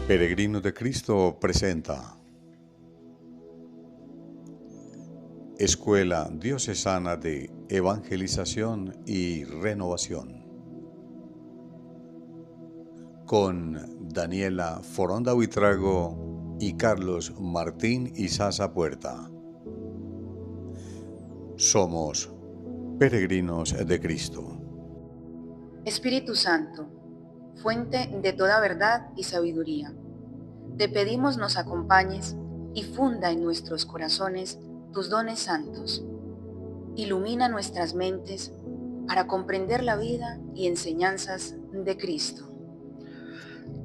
Peregrinos de Cristo presenta Escuela Diocesana de Evangelización y Renovación con Daniela Foronda Buitrago y Carlos Martín Izaza Puerta. Somos peregrinos de Cristo. Espíritu Santo, fuente de toda verdad y sabiduría, te pedimos nos acompañes y funda en nuestros corazones tus dones santos. Ilumina nuestras mentes para comprender la vida y enseñanzas de Cristo.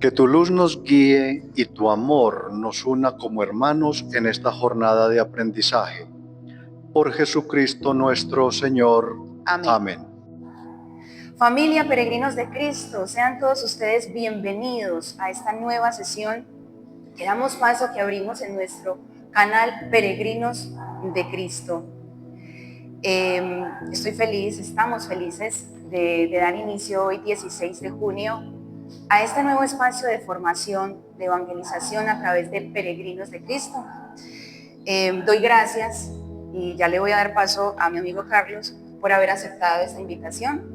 Que tu luz nos guíe y tu amor nos una como hermanos en esta jornada de aprendizaje. Por Jesucristo nuestro Señor. Amén. Amén. Familia Peregrinos de Cristo, sean todos ustedes bienvenidos a esta nueva sesión que damos paso, que abrimos en nuestro canal Peregrinos de Cristo. Estoy feliz, estamos felices de dar inicio hoy 16 de junio a este nuevo espacio de formación, de evangelización a través de Peregrinos de Cristo. Doy gracias y ya le voy a dar paso a mi amigo Carlos por haber aceptado esta invitación.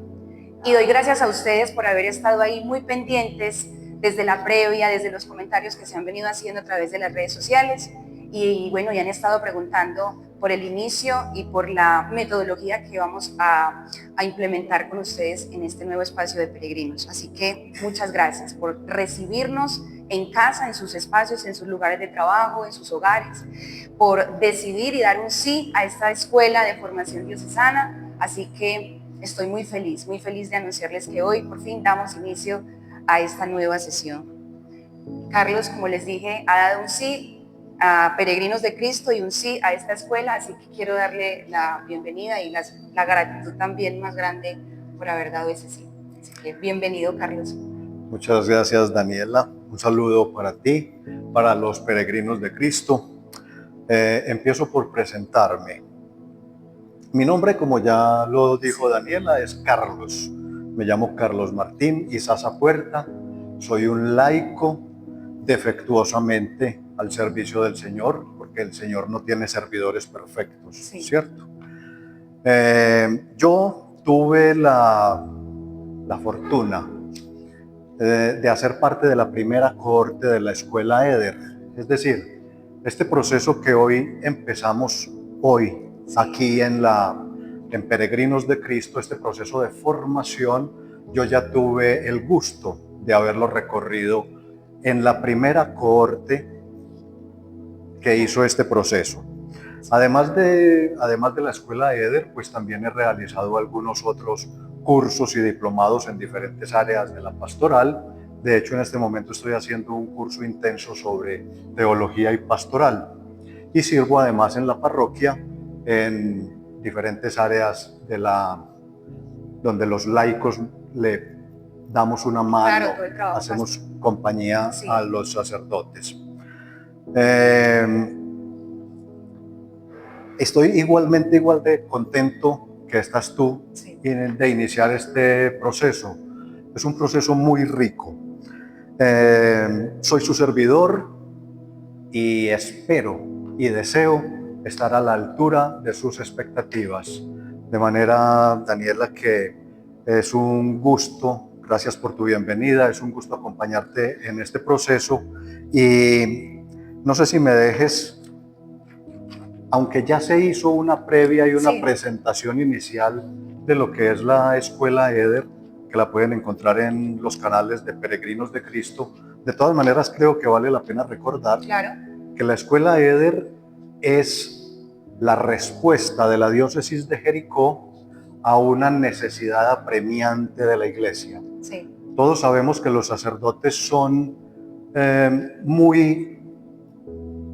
Y doy gracias a ustedes por haber estado ahí muy pendientes desde la previa, desde los comentarios que se han venido haciendo a través de las redes sociales. Y bueno, ya han estado preguntando por el inicio y por la metodología que vamos a implementar con ustedes en este nuevo espacio de peregrinos. Así que muchas gracias por recibirnos en casa, en sus espacios, en sus lugares de trabajo, en sus hogares, por decidir y dar un sí a esta escuela de formación diocesana. Así que estoy muy feliz de anunciarles que hoy por fin damos inicio a esta nueva sesión. Carlos, como les dije, ha dado un sí a Peregrinos de Cristo y un sí a esta escuela, así que quiero darle la bienvenida y la gratitud también más grande por haber dado ese sí. Así que bienvenido, Carlos. Muchas gracias, Daniela. Un saludo para ti, para los peregrinos de Cristo. Empiezo por presentarme. Mi nombre, como ya lo dijo Daniela, es Carlos. Me llamo Carlos Martín Izaza Puerta. Soy un laico defectuosamente al servicio del Señor, porque el Señor no tiene servidores perfectos, sí. ¿Cierto? Yo tuve la fortuna de hacer parte de la primera cohorte de la escuela EDER. Es decir, este proceso que hoy empezamos hoy, aquí en Peregrinos de Cristo, este proceso de formación, yo ya tuve el gusto de haberlo recorrido en la primera cohorte que hizo este proceso. Además de la escuela EDER, pues también he realizado algunos otros cursos y diplomados en diferentes áreas de la pastoral. De hecho, en este momento estoy haciendo un curso intenso sobre teología y pastoral. Y sirvo además en la parroquia en diferentes áreas donde los laicos le damos una mano, claro, hacemos compañía, sí, a los sacerdotes. Estoy igual de contento que estás tú, sí, de iniciar este proceso. Es un proceso muy rico. Soy su servidor y espero y deseo estar a la altura de sus expectativas. De manera, Daniela, que es un gusto, gracias por tu bienvenida, es un gusto acompañarte en este proceso y no sé si me dejes, aunque ya se hizo una previa y una, sí, presentación inicial de lo que es la escuela EDER, que la pueden encontrar en los canales de Peregrinos de Cristo. De todas maneras, creo que vale la pena recordar, claro, que la escuela EDER es la respuesta de la diócesis de Jericó a una necesidad apremiante de la iglesia. Sí. Todos sabemos que los sacerdotes son muy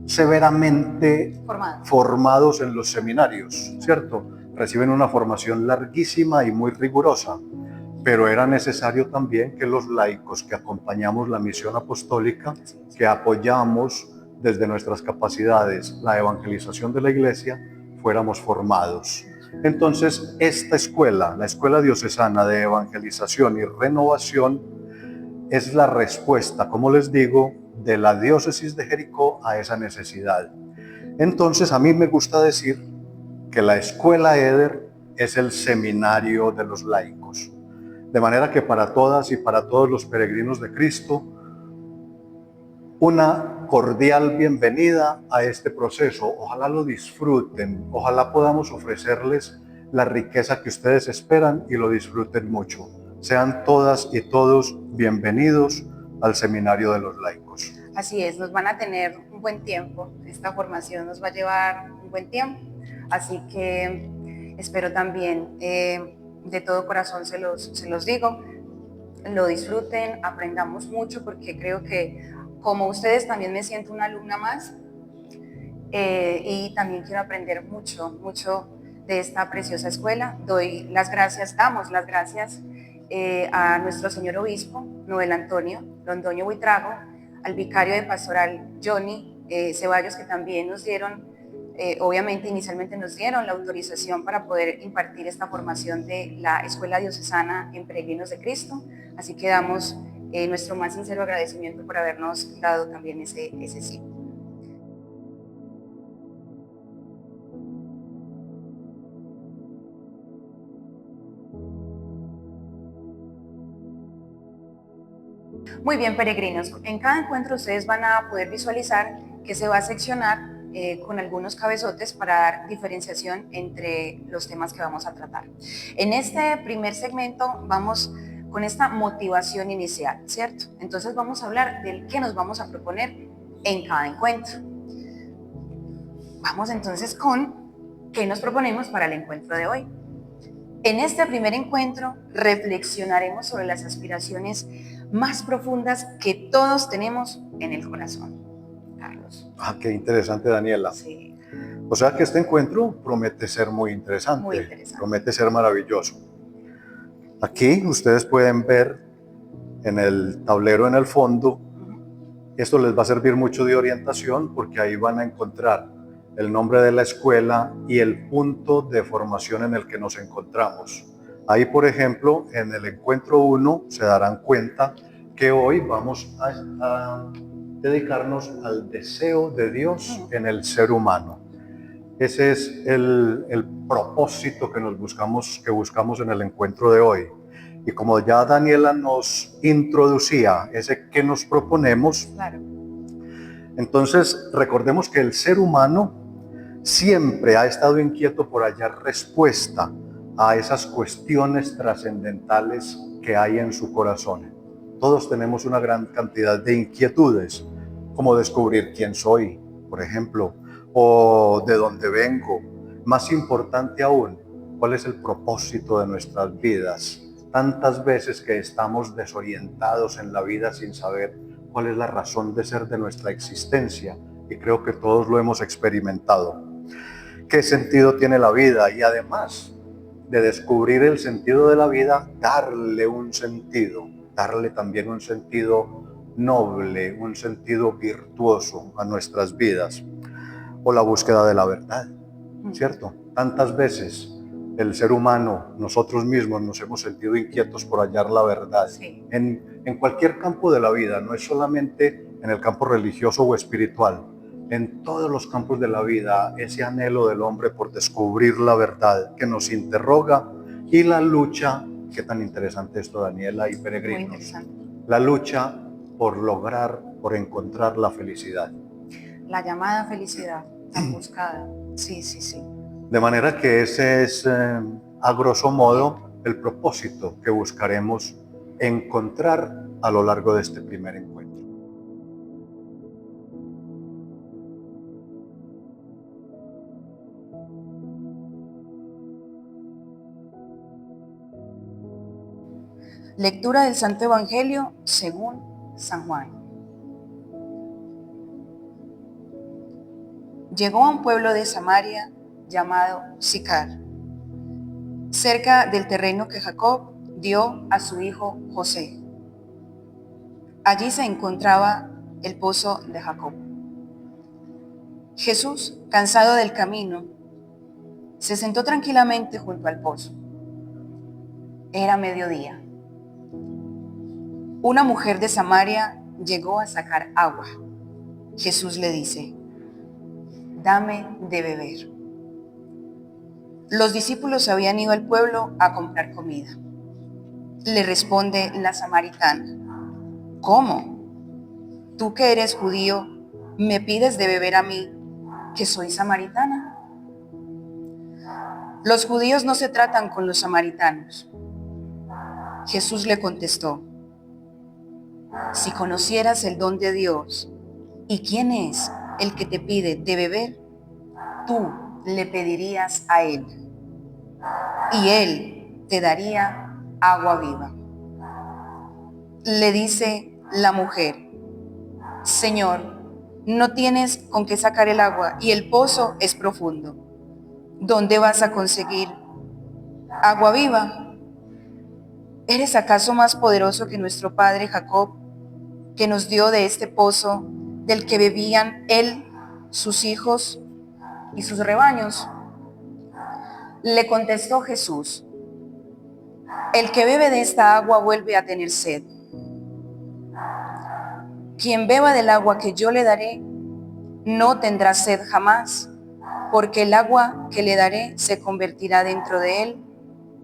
severamente formados en los seminarios, ¿cierto? Reciben una formación larguísima y muy rigurosa, pero era necesario también que los laicos que acompañamos la misión apostólica, que apoyamos desde nuestras capacidades la evangelización de la iglesia, fuéramos formados. Entonces, esta escuela, la Escuela Diocesana de Evangelización y Renovación, es la respuesta, como les digo, de la diócesis de Jericó a esa necesidad. Entonces a mí me gusta decir que la escuela Eder es el seminario de los laicos. De manera que para todas y para todos los peregrinos de Cristo, una cordial bienvenida a este proceso. Ojalá lo disfruten, ojalá podamos ofrecerles la riqueza que ustedes esperan y lo disfruten mucho. Sean todas y todos bienvenidos al Seminario de los Laicos. Así es, nos van a tener un buen tiempo, esta formación nos va a llevar un buen tiempo, así que espero también, de todo corazón se los digo, lo disfruten, aprendamos mucho, porque creo que como ustedes también me siento una alumna más, y también quiero aprender mucho de esta preciosa escuela. Damos las gracias a nuestro señor obispo, Noel Antonio Londoño Buitrago, al vicario de pastoral Johnny Ceballos, que también nos dieron, obviamente inicialmente nos dieron la autorización para poder impartir esta formación de la Escuela Diocesana en Peregrinos de Cristo. Así que damos nuestro más sincero agradecimiento por habernos dado también ese sí. Muy bien, peregrinos, en cada encuentro ustedes van a poder visualizar que se va a seccionar con algunos cabezotes para dar diferenciación entre los temas que vamos a tratar. En este primer segmento vamos con esta motivación inicial, ¿cierto? Entonces vamos a hablar del qué nos vamos a proponer en cada encuentro. Vamos entonces con qué nos proponemos para el encuentro de hoy. En este primer encuentro reflexionaremos sobre las aspiraciones más profundas que todos tenemos en el corazón. Carlos. Qué interesante, Daniela. Sí. O sea que este encuentro promete ser muy interesante, promete ser maravilloso. Aquí ustedes pueden ver en el tablero en el fondo, esto les va a servir mucho de orientación porque ahí van a encontrar el nombre de la escuela y el punto de formación en el que nos encontramos. Ahí, por ejemplo, en el encuentro 1 se darán cuenta que hoy vamos a dedicarnos al deseo de Dios en el ser humano. Ese es el propósito que buscamos en el encuentro de hoy. Y como ya Daniela nos introducía ese que nos proponemos, claro. Entonces recordemos que el ser humano siempre ha estado inquieto por hallar respuesta a esas cuestiones trascendentales que hay en su corazón. Todos tenemos una gran cantidad de inquietudes, como descubrir quién soy, por ejemplo, o de dónde vengo. Más importante aún, cuál es el propósito de nuestras vidas. Tantas veces que estamos desorientados en la vida sin saber cuál es la razón de ser de nuestra existencia, y creo que todos lo hemos experimentado. ¿Qué sentido tiene la vida? Y además de descubrir el sentido de la vida, darle un sentido, darle también un sentido noble, un sentido virtuoso a nuestras vidas. O la búsqueda de la verdad, ¿cierto? Tantas veces el ser humano, nosotros mismos nos hemos sentido inquietos por hallar la verdad. Sí. En cualquier campo de la vida, no es solamente en el campo religioso o espiritual. En todos los campos de la vida, ese anhelo del hombre por descubrir la verdad que nos interroga, y la lucha, qué tan interesante esto, Daniela y peregrinos, la lucha por lograr, por encontrar la felicidad. La llamada felicidad tan buscada, sí. De manera que ese es, a grosso modo, el propósito que buscaremos encontrar a lo largo de este primer encuentro. Lectura del Santo Evangelio según San Juan. Llegó a un pueblo de Samaria llamado Sicar, cerca del terreno que Jacob dio a su hijo José. Allí se encontraba el pozo de Jacob. Jesús, cansado del camino, se sentó tranquilamente junto al pozo. Era mediodía. Una mujer de Samaria llegó a sacar agua. Jesús le dice: dame de beber. Los discípulos habían ido al pueblo a comprar comida. Le responde la samaritana: ¿cómo? Tú que eres judío, ¿me pides de beber a mí, que soy samaritana? Los judíos no se tratan con los samaritanos. Jesús le contestó: si conocieras el don de Dios y quién es el que te pide de beber, tú le pedirías a él, y él te daría agua viva. Le dice la mujer: Señor, no tienes con qué sacar el agua y el pozo es profundo. ¿Dónde vas a conseguir agua viva? ¿Eres acaso más poderoso que nuestro padre Jacob, que nos dio de este pozo del que bebían él, sus hijos y sus rebaños? Le contestó Jesús: el que bebe de esta agua vuelve a tener sed. Quien beba del agua que yo le daré no tendrá sed jamás, porque el agua que le daré se convertirá dentro de él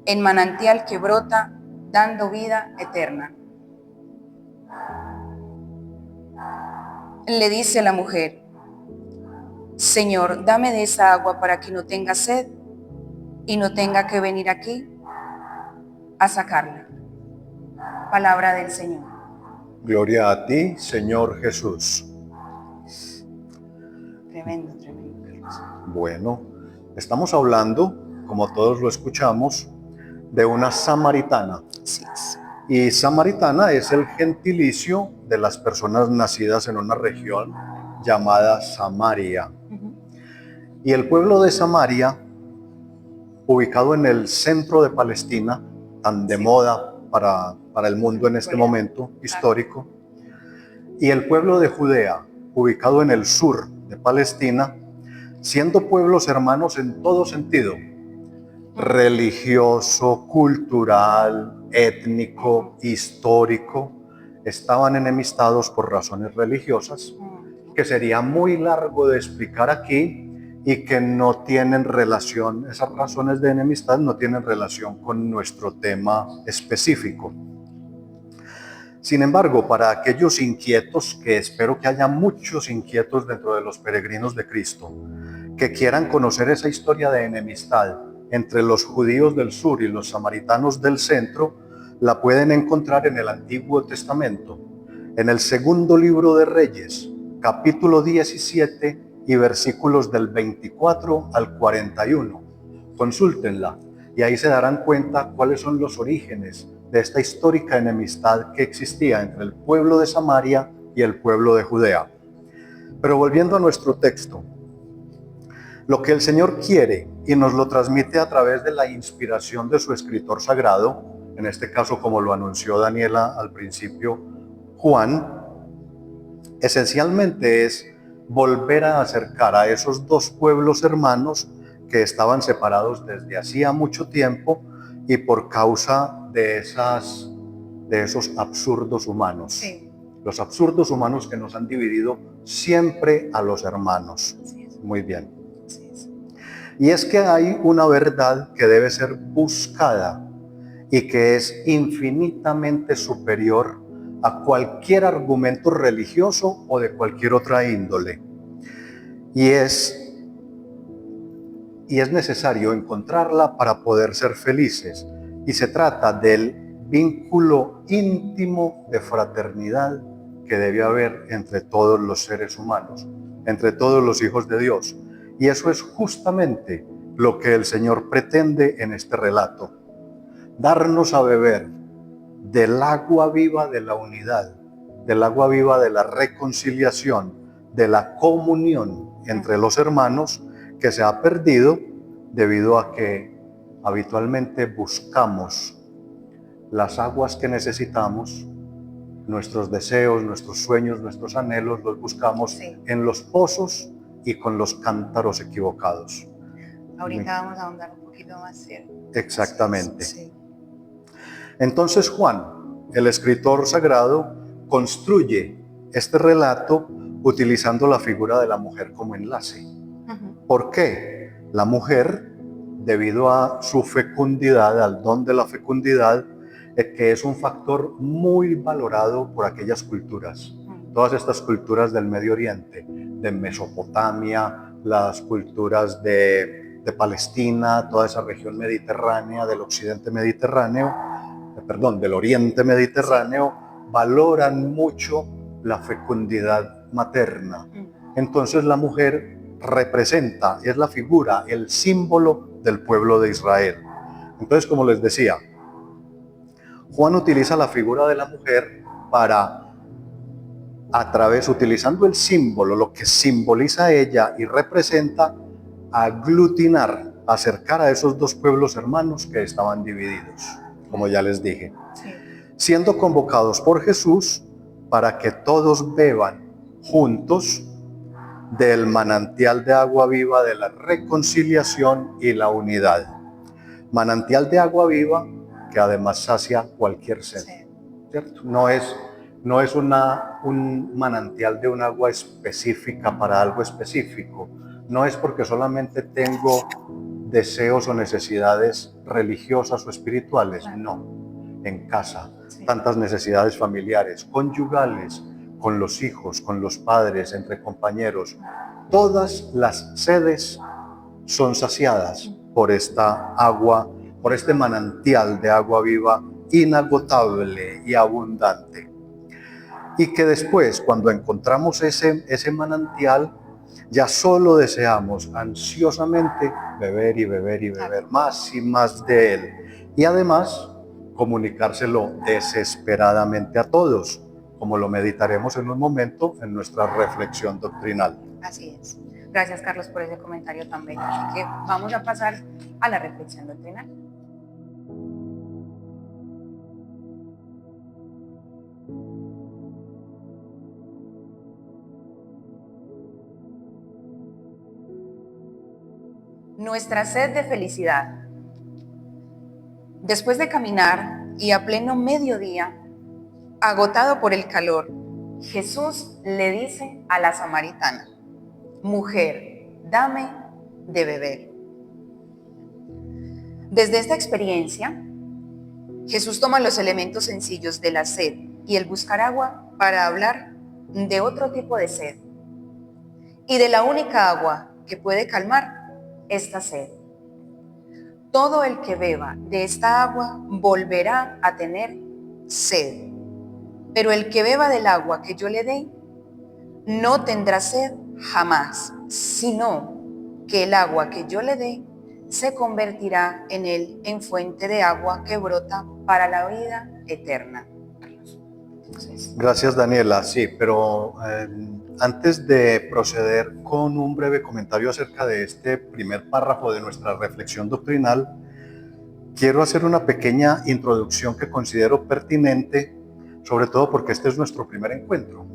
en manantial que brota, dando vida eterna. Le dice la mujer: Señor, dame de esa agua para que no tenga sed y no tenga que venir aquí a sacarla. Palabra del Señor. Gloria a ti, Señor Jesús. Tremendo, tremendo, Carlos. Bueno, estamos hablando, como todos lo escuchamos, de una samaritana. Así es. Y samaritana es el gentilicio de las personas nacidas en una región llamada Samaria. Y el pueblo de Samaria, ubicado en el centro de Palestina, tan de moda para el mundo en este momento histórico, y el pueblo de Judea, ubicado en el sur de Palestina, siendo pueblos hermanos en todo sentido, religioso, cultural, étnico, histórico, estaban enemistados por razones religiosas, que sería muy largo de explicar aquí y que no tienen relación, esas razones de enemistad no tienen relación con nuestro tema específico. Sin embargo, para aquellos inquietos, que espero que haya muchos inquietos dentro de los peregrinos de Cristo, que quieran conocer esa historia de enemistad entre los judíos del sur y los samaritanos del centro, la pueden encontrar en el Antiguo Testamento, en el segundo libro de Reyes, capítulo 17 y versículos del 24 al 41. Consúltenla y ahí se darán cuenta cuáles son los orígenes de esta histórica enemistad que existía entre el pueblo de Samaria y el pueblo de Judea. Pero volviendo a nuestro texto, lo que el Señor quiere y nos lo transmite a través de la inspiración de su escritor sagrado, en este caso como lo anunció Daniela al principio, Juan, esencialmente es volver a acercar a esos dos pueblos hermanos que estaban separados desde hacía mucho tiempo y por causa de esos absurdos humanos. Sí. Los absurdos humanos que nos han dividido siempre a los hermanos. Así es. Muy bien. Así es. Y es que hay una verdad que debe ser buscada y que es infinitamente superior a cualquier argumento religioso o de cualquier otra índole. Y es necesario encontrarla para poder ser felices. Y se trata del vínculo íntimo de fraternidad que debe haber entre todos los seres humanos, entre todos los hijos de Dios. Y eso es justamente lo que el Señor pretende en este relato. Darnos a beber del agua viva de la unidad, del agua viva de la reconciliación, de la comunión entre los hermanos que se ha perdido debido a que habitualmente buscamos las aguas que necesitamos, nuestros deseos, nuestros sueños, nuestros anhelos, los buscamos en los pozos y con los cántaros equivocados. Ahorita vamos a ahondar un poquito más, ¿cierto? Exactamente. Sí. Entonces Juan, el escritor sagrado, construye este relato utilizando la figura de la mujer como enlace. ¿Por qué? La mujer, debido a su fecundidad, al don de la fecundidad, que es un factor muy valorado por aquellas culturas. Todas estas culturas del Medio Oriente, de Mesopotamia, las culturas de Palestina, toda esa región mediterránea, del occidente mediterráneo, del oriente mediterráneo, valoran mucho la fecundidad materna. Entonces la mujer representa, es la figura, el símbolo del pueblo de Israel. Entonces, como les decía, Juan utiliza la figura de la mujer para, utilizando el símbolo, lo que simboliza ella y representa, aglutinar, acercar a esos dos pueblos hermanos que estaban divididos, como ya les dije, siendo convocados por Jesús para que todos beban juntos del manantial de agua viva de la reconciliación y la unidad. Manantial de agua viva que además sacia cualquier sed, ¿cierto? No es un manantial de un agua específica para algo específico. No es porque solamente tengo deseos o necesidades religiosas o espirituales, no. En casa, tantas necesidades familiares, conyugales, con los hijos, con los padres, entre compañeros. Todas las sedes son saciadas por esta agua, por este manantial de agua viva inagotable y abundante. Y que después, cuando encontramos ese manantial, ya solo deseamos ansiosamente beber y beber y beber más y más de él. Y además, comunicárselo desesperadamente a todos, como lo meditaremos en un momento en nuestra reflexión doctrinal. Así es. Gracias, Carlos, por ese comentario tan bello. Así que vamos a pasar a la reflexión doctrinal. Nuestra sed de felicidad. Después de caminar y a pleno mediodía, agotado por el calor, Jesús le dice a la samaritana: mujer, dame de beber. Desde esta experiencia, Jesús toma los elementos sencillos de la sed y el buscar agua para hablar de otro tipo de sed y de la única agua que puede calmar esta sed. Todo el que beba de esta agua volverá a tener sed, pero el que beba del agua que yo le dé no tendrá sed jamás, sino que el agua que yo le dé se convertirá en él en fuente de agua que brota para la vida eterna. Gracias, Daniela. Sí, pero antes de proceder con un breve comentario acerca de este primer párrafo de nuestra reflexión doctrinal, quiero hacer una pequeña introducción que considero pertinente, sobre todo porque este es nuestro primer encuentro.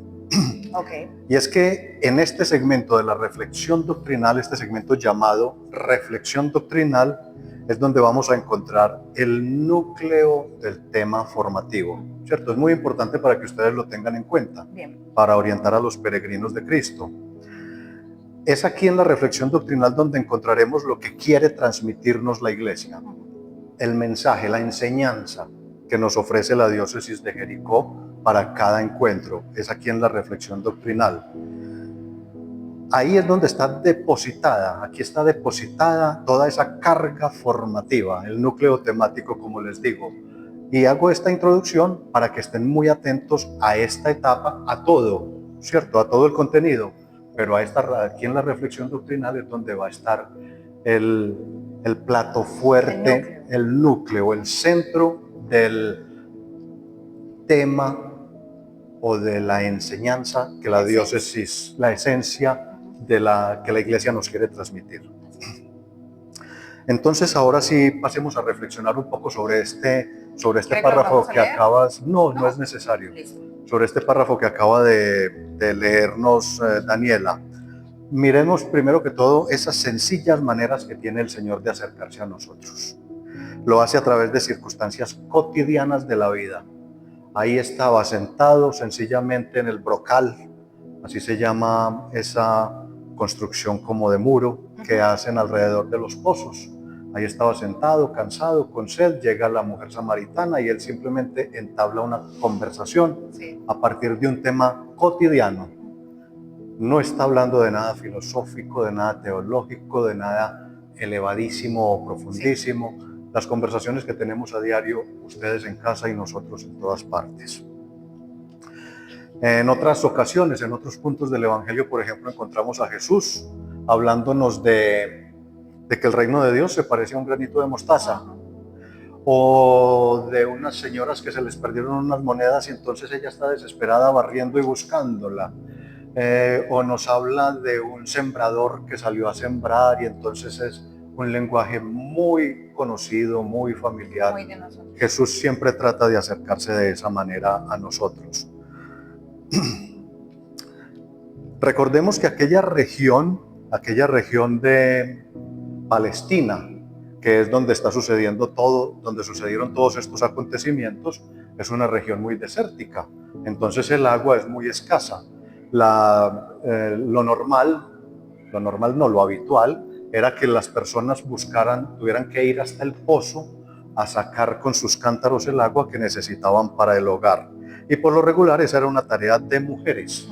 Y es que en este segmento de la reflexión doctrinal, este segmento llamado reflexión doctrinal, es donde vamos a encontrar el núcleo del tema formativo, ¿cierto? Es muy importante para que ustedes lo tengan en cuenta. Bien. Para orientar a los peregrinos de Cristo. Es aquí en la reflexión doctrinal donde encontraremos lo que quiere transmitirnos la Iglesia, el mensaje, la enseñanza que nos ofrece la diócesis de Jericó para cada encuentro. Es aquí en la reflexión doctrinal. Ahí es donde está depositada, aquí está depositada toda esa carga formativa, el núcleo temático, como les digo. Y hago esta introducción para que estén muy atentos a esta etapa, a todo, ¿cierto? A todo el contenido, pero aquí en la reflexión doctrinal es donde va a estar el plato fuerte, el núcleo, el centro del tema o de la enseñanza que la diócesis, la esencia de que la Iglesia nos quiere transmitir. Entonces, ahora sí pasemos a reflexionar un poco sobre este párrafo que acabas... No es necesario. Listo. Sobre este párrafo que acaba de leernos Daniela. Miremos primero que todo esas sencillas maneras que tiene el Señor de acercarse a nosotros. Lo hace a través de circunstancias cotidianas de la vida, Ahí estaba sentado sencillamente en el brocal, así se llama esa construcción como de muro que hacen alrededor de los pozos. Ahí estaba sentado, cansado, con sed, llega la mujer samaritana y él simplemente entabla una conversación a partir de un tema cotidiano. No está hablando de nada filosófico, de nada teológico, de nada elevadísimo o profundísimo. Las conversaciones que tenemos a diario, ustedes en casa y nosotros en todas partes. En otras ocasiones, en otros puntos del Evangelio, por ejemplo, encontramos a Jesús hablándonos de que el reino de Dios se parece a un granito de mostaza, o de unas señoras que se les perdieron unas monedas y entonces ella está desesperada barriendo y buscándola, o nos habla de un sembrador que salió a sembrar y entonces es un lenguaje muy conocido, muy familiar. Muy de nosotros. Jesús siempre trata de acercarse de esa manera a nosotros. Recordemos que aquella región de Palestina, que es donde está sucediendo todo, donde sucedieron todos estos acontecimientos, es una región muy desértica. Entonces el agua es muy escasa. Lo habitual era que las personas tuvieran que ir hasta el pozo a sacar con sus cántaros el agua que necesitaban para el hogar. Y por lo regular esa era una tarea de mujeres.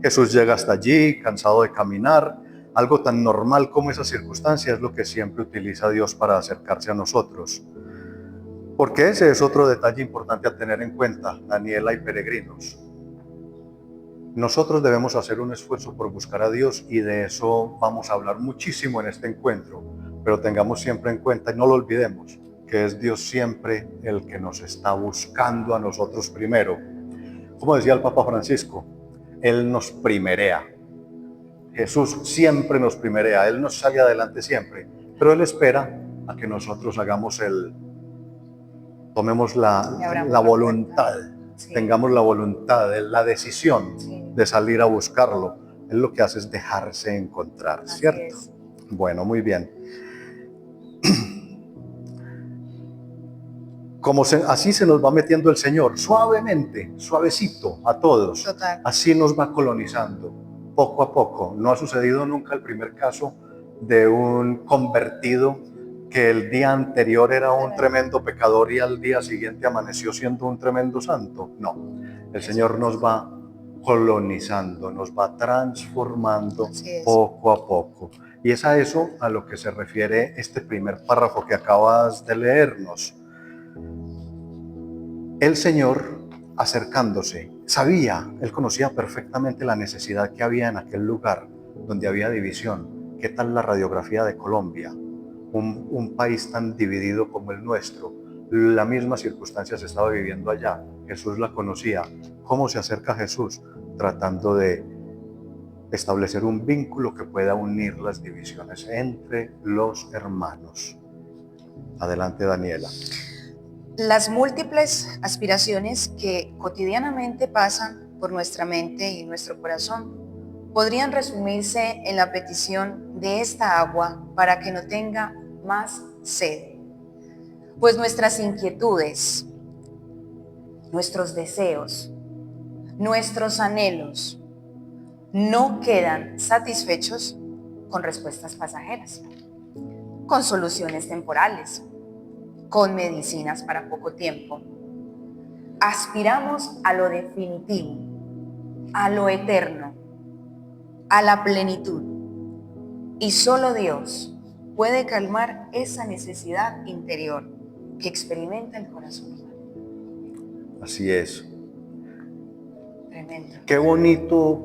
Jesús llega hasta allí, cansado de caminar. Algo tan normal como esa circunstancia es lo que siempre utiliza Dios para acercarse a nosotros. Porque ese es otro detalle importante a tener en cuenta, Daniela y peregrinos. Nosotros debemos hacer un esfuerzo por buscar a Dios y de eso vamos a hablar muchísimo en este encuentro, pero tengamos siempre en cuenta y no lo olvidemos, que es Dios siempre el que nos está buscando a nosotros primero. Como decía el Papa Francisco, Él nos primerea. Jesús siempre nos primerea, Él nos sale adelante siempre, pero Él espera a que nosotros tomemos la voluntad, tengamos la voluntad, la decisión de salir a buscarlo. Él lo que hace es dejarse encontrar, ¿cierto? Bueno, muy bien. Así se nos va metiendo el Señor, suavemente, suavecito a todos. Total. Así nos va colonizando, poco a poco. No ha sucedido nunca el primer caso de un convertido que el día anterior era un tremendo pecador y al día siguiente amaneció siendo un tremendo santo. No, el Señor nos va colonizando, nos va transformando poco a poco. Y es a eso a lo que se refiere este primer párrafo que acabas de leernos. El Señor, acercándose, Él conocía perfectamente la necesidad que había en aquel lugar donde había división. ¿Qué tal la radiografía de Colombia? Un país tan dividido como el nuestro. La misma circunstancia se estaba viviendo allá. Jesús la conocía. ¿Cómo se acerca Jesús? Tratando de establecer un vínculo que pueda unir las divisiones entre los hermanos. Adelante, Daniela. Las múltiples aspiraciones que cotidianamente pasan por nuestra mente y nuestro corazón podrían resumirse en la petición de esta agua para que no tenga más sed. Pues nuestras inquietudes, nuestros deseos, nuestros anhelos no quedan satisfechos con respuestas pasajeras, con soluciones temporales, con medicinas para poco tiempo. Aspiramos a lo definitivo, a lo eterno, a la plenitud. Y solo Dios puede calmar esa necesidad interior que experimenta el corazón humano. Así es. Tremendo. Qué bonito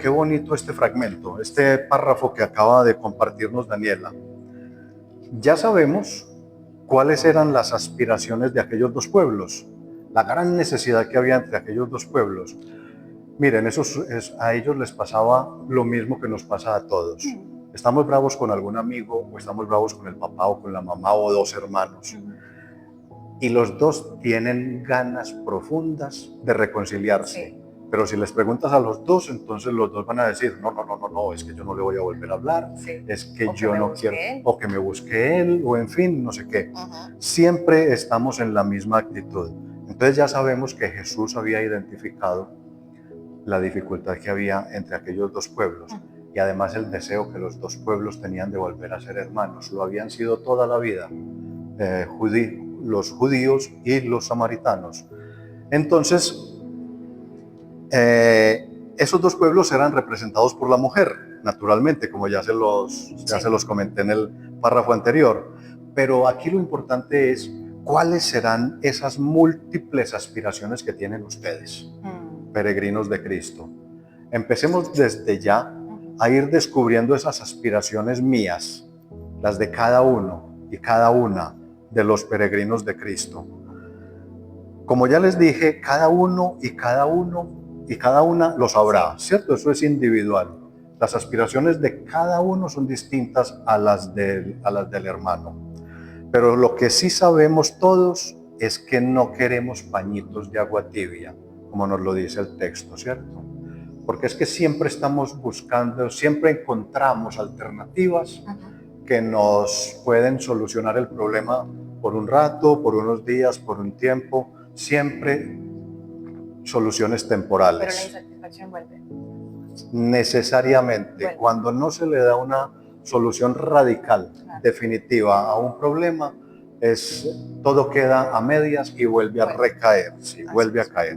este fragmento, este párrafo que acaba de compartirnos Daniela. Ya sabemos cuáles eran las aspiraciones de aquellos dos pueblos, la gran necesidad que había entre aquellos dos pueblos. Miren, a ellos les pasaba lo mismo que nos pasa a todos. Estamos bravos con algún amigo, o estamos bravos con el papá o con la mamá o dos hermanos. Y los dos tienen ganas profundas de reconciliarse. Pero si les preguntas a los dos, entonces los dos van a decir, no, es que yo no le voy a volver a hablar, Sí. es que O que yo me no busque quiero, él. o que me busque él, o en fin, no sé qué. Ujú. Siempre estamos en la misma actitud. Entonces ya sabemos que Jesús había identificado la dificultad que había entre aquellos dos pueblos y además el deseo que los dos pueblos tenían de volver a ser hermanos. Lo habían sido toda la vida, los judíos y los samaritanos. Entonces, esos dos pueblos eran representados por la mujer, naturalmente, como ya se los comenté en el párrafo anterior. Pero aquí lo importante es cuáles serán esas múltiples aspiraciones que tienen ustedes, peregrinos de Cristo. Empecemos desde ya a ir descubriendo esas aspiraciones mías, las de cada uno y cada una de los peregrinos de Cristo. Como ya les dije, cada uno y cada una lo sabrá, ¿cierto? Eso es individual. Las aspiraciones de cada uno son distintas a las del hermano. Pero lo que sí sabemos todos es que no queremos pañitos de agua tibia, como nos lo dice el texto, ¿cierto? Porque es que siempre estamos buscando, siempre encontramos alternativas que nos pueden solucionar el problema por un rato, por unos días, por un tiempo, siempre soluciones temporales. Pero la insatisfacción vuelve. Necesariamente, Bueno. cuando no se le da una solución radical, definitiva a un problema, todo queda a medias y vuelve a recaer, sí, vuelve a caer.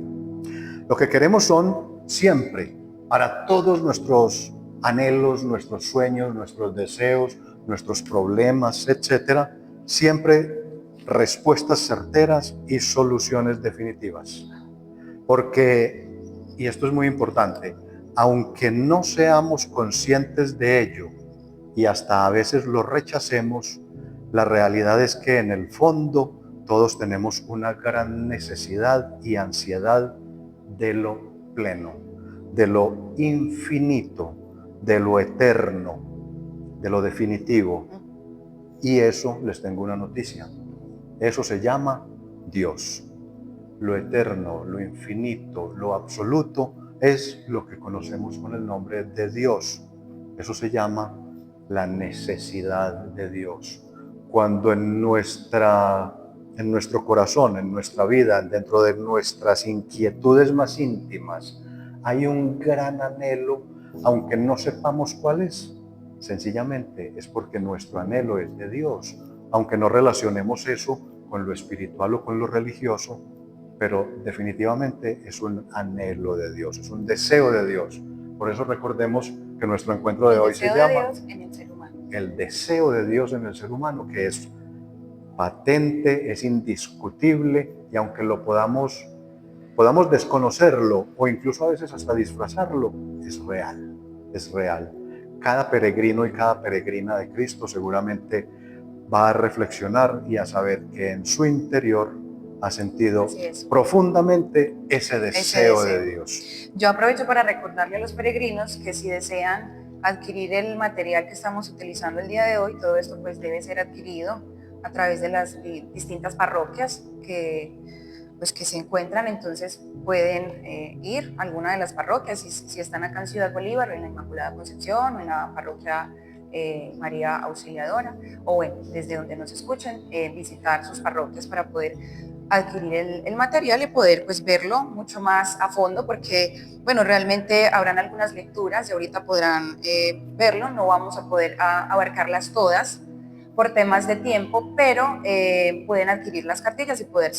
Lo que queremos son siempre, para todos nuestros anhelos, nuestros sueños, nuestros deseos, nuestros problemas, etcétera, siempre respuestas certeras y soluciones definitivas. Porque, y esto es muy importante, aunque no seamos conscientes de ello y hasta a veces lo rechacemos, la realidad es que en el fondo todos tenemos una gran necesidad y ansiedad de lo pleno, de lo infinito, de lo eterno, de lo definitivo. Y eso, les tengo una noticia, eso se llama Dios. Lo eterno, lo infinito, lo absoluto es lo que conocemos con el nombre de Dios. Eso se llama la necesidad de Dios. Cuando en nuestro corazón, en nuestra vida, dentro de nuestras inquietudes más íntimas, hay un gran anhelo, aunque no sepamos cuál es, sencillamente es porque nuestro anhelo es de Dios, aunque no relacionemos eso con lo espiritual o con lo religioso, pero definitivamente es un anhelo de Dios, es un deseo de Dios. Por eso recordemos que nuestro encuentro de hoy se llama el deseo de Dios en el ser humano, que es patente, es indiscutible, y aunque lo podamos desconocerlo o incluso a veces hasta disfrazarlo, es real, es real. Cada peregrino y cada peregrina de Cristo seguramente va a reflexionar y a saber que en su interior ha sentido profundamente ese deseo de Dios. Yo aprovecho para recordarle a los peregrinos que si desean adquirir el material que estamos utilizando el día de hoy, todo esto pues debe ser adquirido a través de las distintas parroquias que se encuentran. Entonces pueden ir a alguna de las parroquias, si están acá en Ciudad Bolívar, en la Inmaculada Concepción, o en la parroquia María Auxiliadora, o bueno, desde donde nos escuchen, visitar sus parroquias para poder adquirir el material y poder pues verlo mucho más a fondo, porque bueno, realmente habrán algunas lecturas y ahorita podrán verlo, no vamos a poder abarcarlas todas por temas de tiempo, pero pueden adquirir las cartillas y poder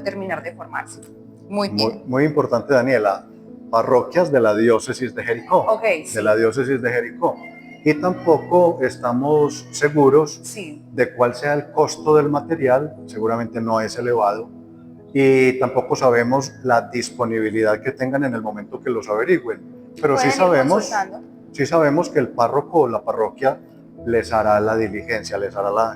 terminar de formarse. Muy bien. Muy importante, Daniela, parroquias de la diócesis de Jericó. Okay, sí. De la diócesis de Jericó. Y tampoco estamos seguros de cuál sea el costo del material, seguramente no es elevado, y tampoco sabemos la disponibilidad que tengan en el momento que los averigüen. Pero sí sabemos que el párroco o la parroquia les hará la diligencia,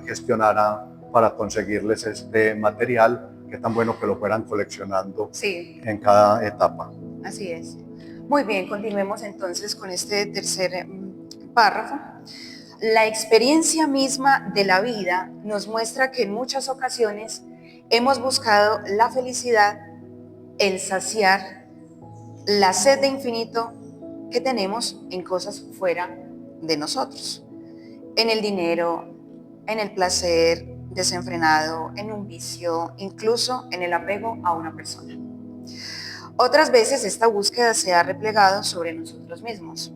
gestionará para conseguirles este material, que es tan bueno que lo fueran coleccionando en cada etapa. Así es. Muy bien, continuemos entonces con este tercer párrafo. La experiencia misma de la vida nos muestra que en muchas ocasiones hemos buscado la felicidad, el saciar la sed de infinito que tenemos en cosas fuera de nosotros, en el dinero, en el placer desenfrenado, en un vicio, incluso en el apego a una persona. Otras veces esta búsqueda se ha replegado sobre nosotros mismos,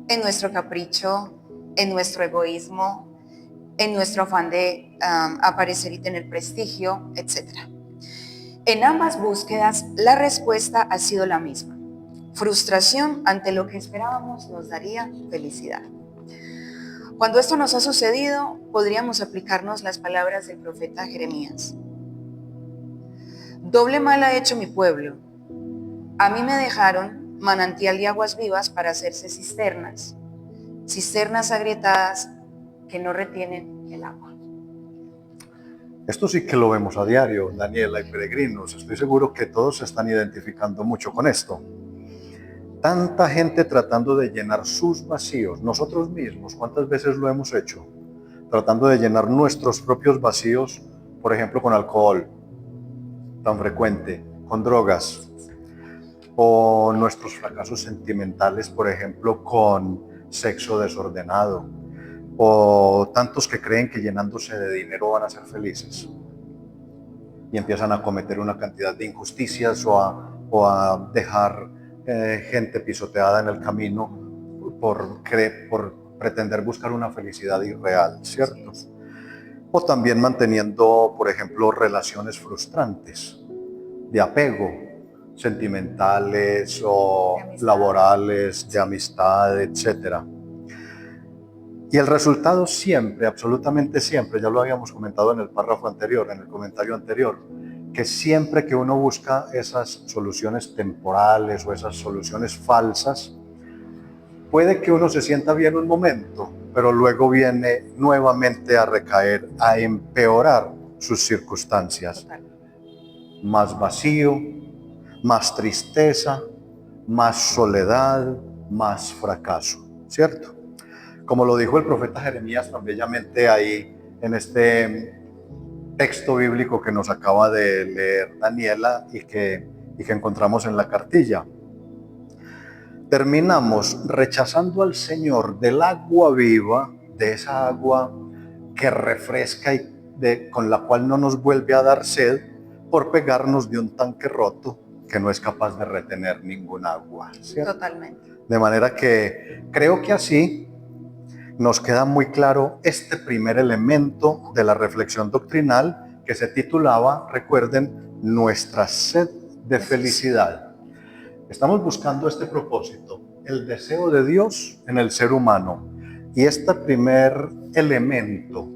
en nuestro capricho, en nuestro egoísmo, en nuestro afán de aparecer y tener prestigio, etc. En ambas búsquedas, la respuesta ha sido la misma: frustración ante lo que esperábamos nos daría felicidad. Cuando esto nos ha sucedido, podríamos aplicarnos las palabras del profeta Jeremías. Doble mal ha hecho mi pueblo. A mí me dejaron manantial de aguas vivas para hacerse cisternas, cisternas agrietadas que no retienen el agua. Esto sí que lo vemos a diario, Daniela y peregrinos. Estoy seguro que todos se están identificando mucho con esto. Tanta gente tratando de llenar sus vacíos, nosotros mismos, ¿cuántas veces lo hemos hecho? Tratando de llenar nuestros propios vacíos, por ejemplo, con alcohol, tan frecuente, con drogas, o nuestros fracasos sentimentales, por ejemplo, con sexo desordenado, o tantos que creen que llenándose de dinero van a ser felices y empiezan a cometer una cantidad de injusticias o a dejar gente pisoteada en el camino por pretender buscar una felicidad irreal, ¿cierto? O también manteniendo, por ejemplo, relaciones frustrantes de apego, sentimentales o laborales, de amistad, etc. Y el resultado siempre, absolutamente siempre, ya lo habíamos comentado en el párrafo anterior, en el comentario anterior, que siempre que uno busca esas soluciones temporales o esas soluciones falsas, puede que uno se sienta bien un momento, pero luego viene nuevamente a recaer, a empeorar sus circunstancias. Más vacío, más tristeza, más soledad, más fracaso, ¿cierto? Como lo dijo el profeta Jeremías tan bellamente ahí en este texto bíblico que nos acaba de leer Daniela y que encontramos en la cartilla. Terminamos rechazando al Señor del agua viva, de esa agua que refresca y con la cual no nos vuelve a dar sed, por pegarnos de un tanque roto que no es capaz de retener ningún agua, ¿cierto? Totalmente. De manera que creo que así nos queda muy claro este primer elemento de la reflexión doctrinal que se titulaba, recuerden, nuestra sed de felicidad. Estamos buscando este propósito, el deseo de Dios en el ser humano. Y este primer elemento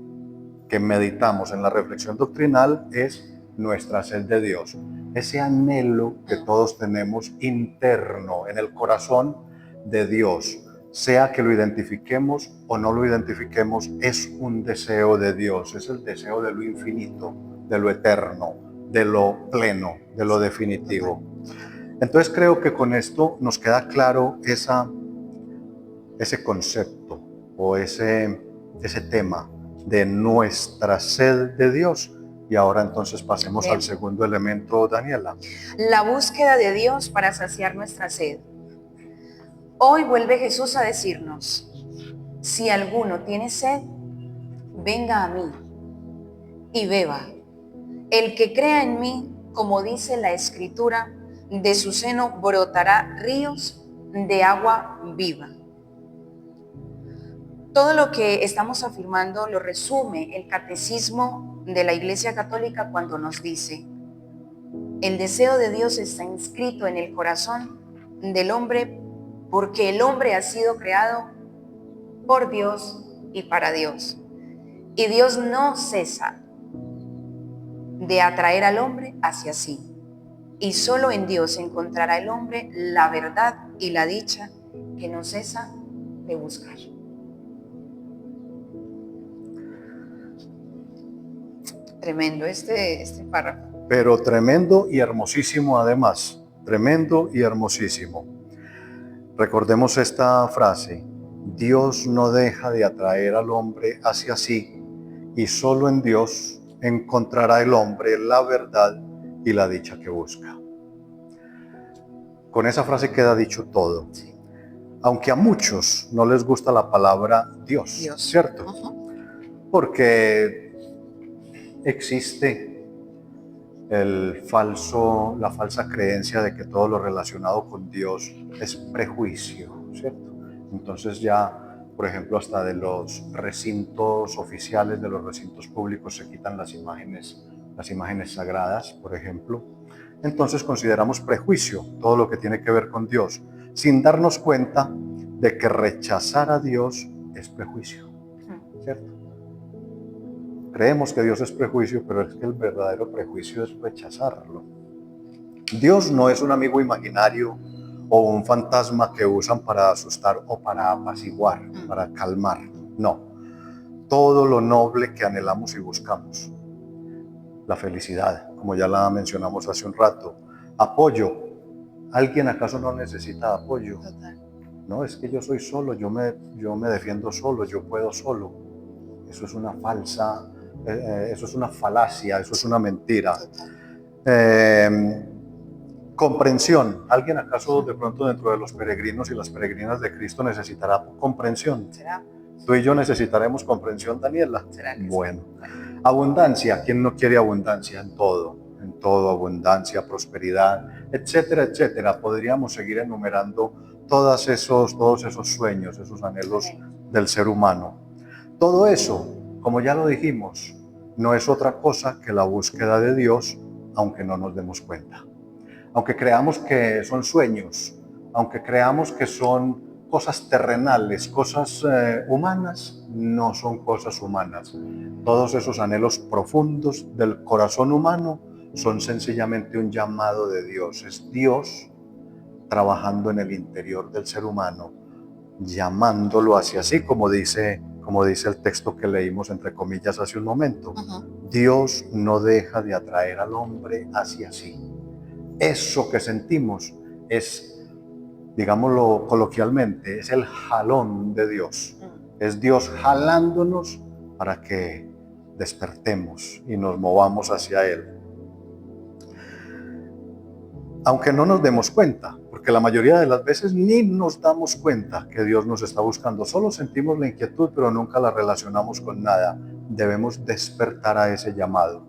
que meditamos en la reflexión doctrinal es nuestra sed de Dios. Ese anhelo que todos tenemos interno en el corazón de Dios, sea que lo identifiquemos o no lo identifiquemos, es un deseo de Dios, es el deseo de lo infinito, de lo eterno, de lo pleno, de lo definitivo. Entonces creo que con esto nos queda claro ese concepto o ese tema de nuestra sed de Dios. Y ahora entonces pasemos al segundo elemento, Daniela. La búsqueda de Dios para saciar nuestra sed. Hoy vuelve Jesús a decirnos: si alguno tiene sed, venga a mí y beba. El que crea en mí, como dice la Escritura, de su seno brotará ríos de agua viva. Todo lo que estamos afirmando lo resume el Catecismo de la Iglesia Católica cuando nos dice: el deseo de Dios está inscrito en el corazón del hombre porque el hombre ha sido creado por Dios y para Dios. Y Dios no cesa de atraer al hombre hacia sí. Y solo en Dios encontrará el hombre la verdad y la dicha que no cesa de buscar. Tremendo este párrafo. Pero tremendo y hermosísimo además, tremendo y hermosísimo. Recordemos esta frase: Dios no deja de atraer al hombre hacia sí, y solo en Dios encontrará el hombre la verdad y la dicha que busca. Con esa frase queda dicho todo. Sí. Aunque a muchos no les gusta la palabra Dios, ¿cierto? Porque existe la falsa creencia de que todo lo relacionado con Dios es prejuicio, ¿cierto? Entonces ya, por ejemplo, hasta de los recintos oficiales, de los recintos públicos se quitan las imágenes sagradas, por ejemplo. Entonces consideramos prejuicio todo lo que tiene que ver con Dios, sin darnos cuenta de que rechazar a Dios es prejuicio, ¿cierto? Creemos que Dios es prejuicio, pero es que el verdadero prejuicio es rechazarlo. Dios no es un amigo imaginario o un fantasma que usan para asustar o para apaciguar, para calmar. No. Todo lo noble que anhelamos y buscamos. La felicidad, como ya la mencionamos hace un rato. Apoyo. ¿Alguien acaso no necesita apoyo? Total. No, es que yo soy solo, yo me defiendo solo, yo puedo solo. Eso es una falsa, eso es una falacia, eso es una mentira. Comprensión. ¿Alguien acaso de pronto dentro de los peregrinos y las peregrinas de Cristo necesitará comprensión? ¿Será? ¿Tú y yo necesitaremos comprensión, Daniela? ¿Será que Bueno. sí? Abundancia. ¿Quién no quiere abundancia? En todo, abundancia, prosperidad, etcétera, etcétera. Podríamos seguir enumerando todos esos sueños, esos anhelos del ser humano. Todo eso, como ya lo dijimos, no es otra cosa que la búsqueda de Dios, aunque no nos demos cuenta. Aunque creamos que son sueños, aunque creamos que son cosas terrenales, cosas humanas, no son cosas humanas. Todos esos anhelos profundos del corazón humano son sencillamente un llamado de Dios. Es Dios trabajando en el interior del ser humano, llamándolo hacia sí, como dice el texto que leímos entre comillas hace un momento. Dios no deja de atraer al hombre hacia sí. Eso que sentimos es, digámoslo coloquialmente, es el jalón de Dios. Es Dios jalándonos para que despertemos y nos movamos hacia Él. Aunque no nos demos cuenta, porque la mayoría de las veces ni nos damos cuenta que Dios nos está buscando. Solo sentimos la inquietud, pero nunca la relacionamos con nada. Debemos despertar a ese llamado.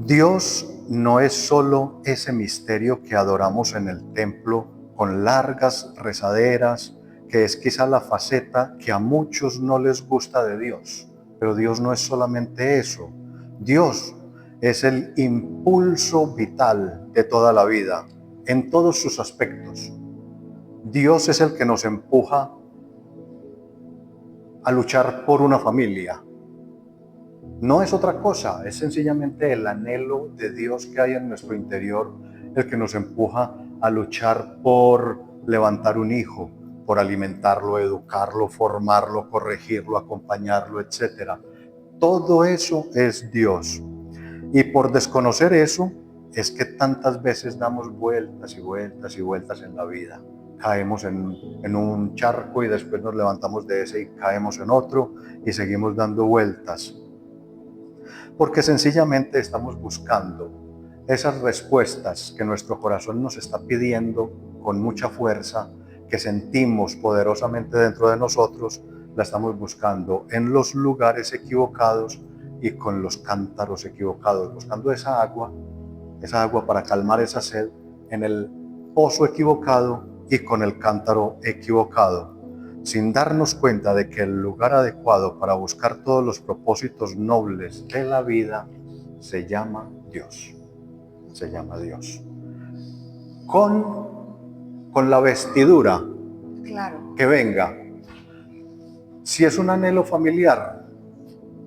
Dios no es solo ese misterio que adoramos en el templo con largas rezaderas, que es quizá la faceta que a muchos no les gusta de Dios. Pero Dios no es solamente eso. Dios es el impulso vital de toda la vida, en todos sus aspectos. Dios es el que nos empuja a luchar por una familia. No es otra cosa, es sencillamente el anhelo de Dios que hay en nuestro interior, el que nos empuja a luchar por levantar un hijo, por alimentarlo, educarlo, formarlo, corregirlo, acompañarlo, etc. Todo eso es Dios. Y por desconocer eso, es que tantas veces damos vueltas y vueltas y vueltas en la vida. Caemos en un charco y después nos levantamos de ese y caemos en otro y seguimos dando vueltas. Porque sencillamente estamos buscando esas respuestas que nuestro corazón nos está pidiendo con mucha fuerza, que sentimos poderosamente dentro de nosotros, la estamos buscando en los lugares equivocados y con los cántaros equivocados, buscando esa agua para calmar esa sed en el pozo equivocado y con el cántaro equivocado, sin darnos cuenta de que el lugar adecuado para buscar todos los propósitos nobles de la vida se llama Dios. Se llama Dios. Con la vestidura que venga. Si es un anhelo familiar,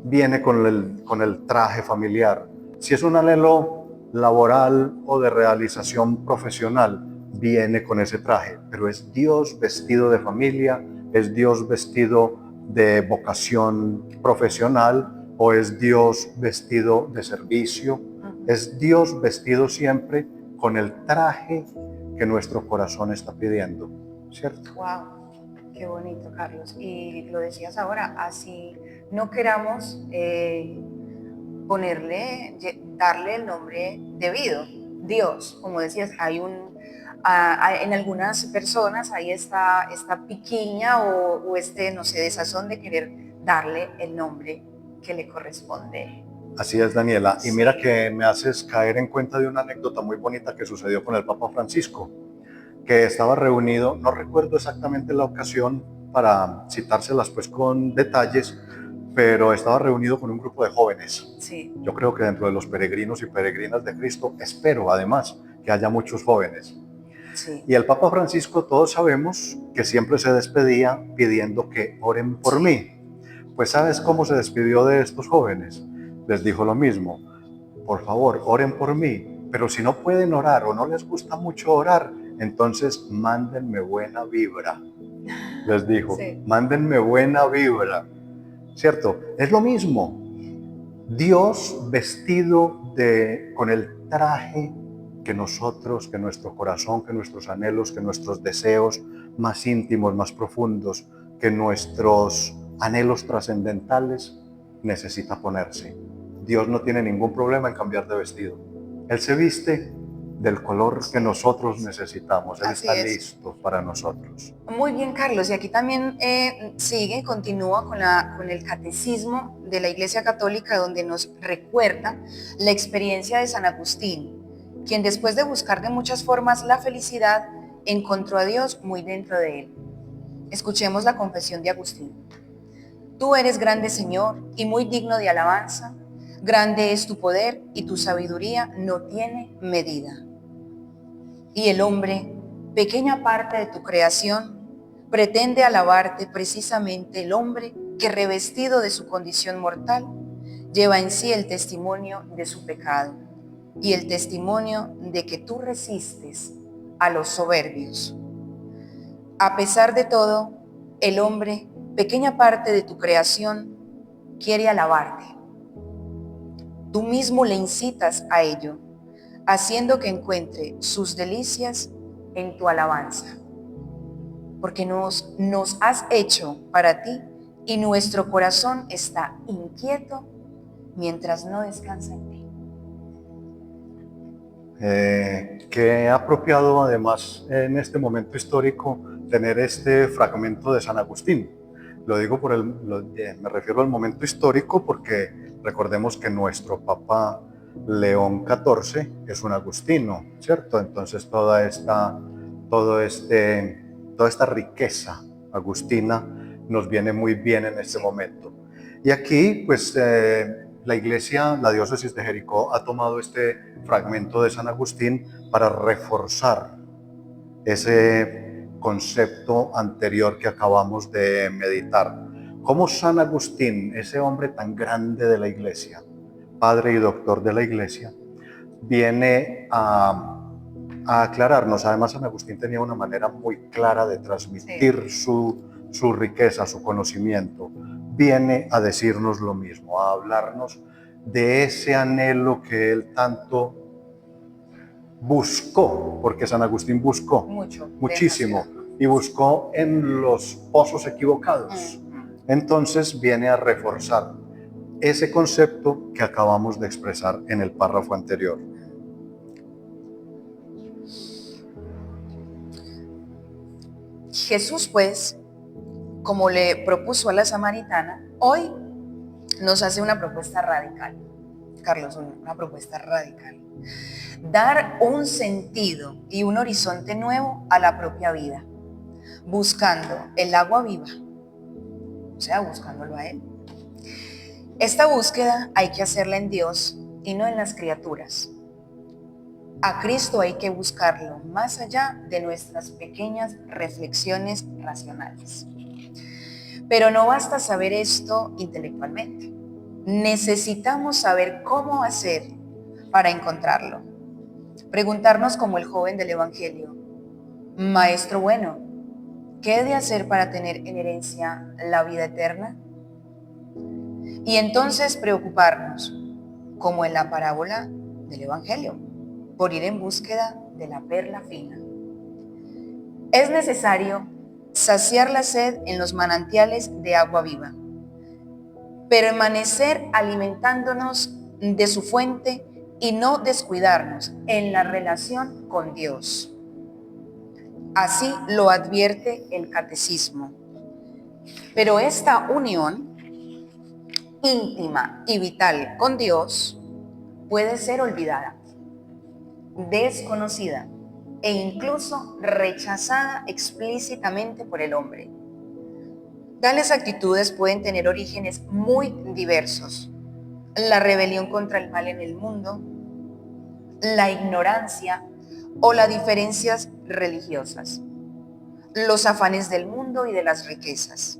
viene con el traje familiar. Si es un anhelo laboral o de realización profesional, viene con ese traje. Pero es Dios vestido de familia, es Dios vestido de vocación profesional o es Dios vestido de servicio. Es Dios vestido siempre con el traje que nuestro corazón está pidiendo, ¿cierto? Wow, qué bonito, Carlos. Y lo decías ahora, así no queramos darle el nombre debido. Dios, como decías, hay En algunas personas hay esta piquiña o este, no sé, desazón de querer darle el nombre que le corresponde. Así es, Daniela. Y Sí. mira que me haces caer en cuenta de una anécdota muy bonita que sucedió con el Papa Francisco, que estaba reunido, no recuerdo exactamente la ocasión para citárselas pues con detalles, pero estaba reunido con un grupo de jóvenes. Sí. Yo creo que dentro de los peregrinos y peregrinas de Cristo, espero además que haya muchos jóvenes. Sí. Y el Papa Francisco, todos sabemos que siempre se despedía pidiendo que oren por mí. Pues ¿sabes cómo se despidió de estos jóvenes? Les dijo lo mismo: por favor, oren por mí, pero si no pueden orar o no les gusta mucho orar, entonces mándenme buena vibra. Les dijo, Sí. mándenme buena vibra. ¿Cierto? Es lo mismo. Dios vestido con el traje que nosotros, que nuestro corazón, que nuestros anhelos, que nuestros deseos más íntimos, más profundos, que nuestros anhelos trascendentales necesita ponerse. Dios no tiene ningún problema en cambiar de vestido. Él se viste del color que nosotros necesitamos. Él Así está es. listo para nosotros. Muy bien, Carlos. Y aquí también continúa con el catecismo de la Iglesia Católica, donde nos recuerda la experiencia de San Agustín, quien después de buscar de muchas formas la felicidad, encontró a Dios muy dentro de él. Escuchemos la confesión de Agustín. Tú eres grande, Señor, y muy digno de alabanza. Grande es tu poder y tu sabiduría no tiene medida. Y el hombre, pequeña parte de tu creación, pretende alabarte precisamente el hombre que, revestido de su condición mortal, lleva en sí el testimonio de su pecado y el testimonio de que tú resistes a los soberbios. A pesar de todo, el hombre, pequeña parte de tu creación, quiere alabarte. Tú mismo le incitas a ello, haciendo que encuentre sus delicias en tu alabanza, porque nos has hecho para ti y nuestro corazón está inquieto mientras no descansa en ti. Qué apropiado además en este momento histórico tener este fragmento de San Agustín. Lo digo me refiero al momento histórico porque recordemos que nuestro Papa León XIV es un agustino, ¿cierto? Entonces toda esta riqueza agustina nos viene muy bien en este momento. Y aquí, pues, la Iglesia, la diócesis de Jericó, ha tomado este fragmento de San Agustín para reforzar ese concepto anterior que acabamos de meditar. Cómo San Agustín, ese hombre tan grande de la Iglesia, padre y doctor de la Iglesia, viene a aclararnos. Además, San Agustín tenía una manera muy clara de transmitir su riqueza, su conocimiento. Viene a decirnos lo mismo, a hablarnos de ese anhelo que él tanto buscó, porque San Agustín buscó muchísimo y buscó en los pozos equivocados. Entonces viene a reforzar ese concepto que acabamos de expresar en el párrafo anterior. Jesús, pues, como le propuso a la samaritana, hoy nos hace una propuesta radical. Carlos, una propuesta radical. Dar un sentido y un horizonte nuevo a la propia vida, buscando el agua viva, o sea, buscándolo a Él. Esta búsqueda hay que hacerla en Dios y no en las criaturas. A Cristo hay que buscarlo más allá de nuestras pequeñas reflexiones racionales. Pero no basta saber esto intelectualmente. Necesitamos saber cómo hacer para encontrarlo. Preguntarnos como el joven del Evangelio: Maestro bueno, ¿qué he de hacer para tener en herencia la vida eterna? Y entonces preocuparnos, como en la parábola del Evangelio, por ir en búsqueda de la perla fina. Es necesario saciar la sed en los manantiales de agua viva, permanecer alimentándonos de su fuente y no descuidarnos en la relación con Dios. Así lo advierte el catecismo. Pero esta unión íntima y vital con Dios puede ser olvidada, desconocida e incluso rechazada explícitamente por el hombre. Tales actitudes pueden tener orígenes muy diversos: la rebelión contra el mal en el mundo, la ignorancia o las diferencias religiosas, los afanes del mundo y de las riquezas,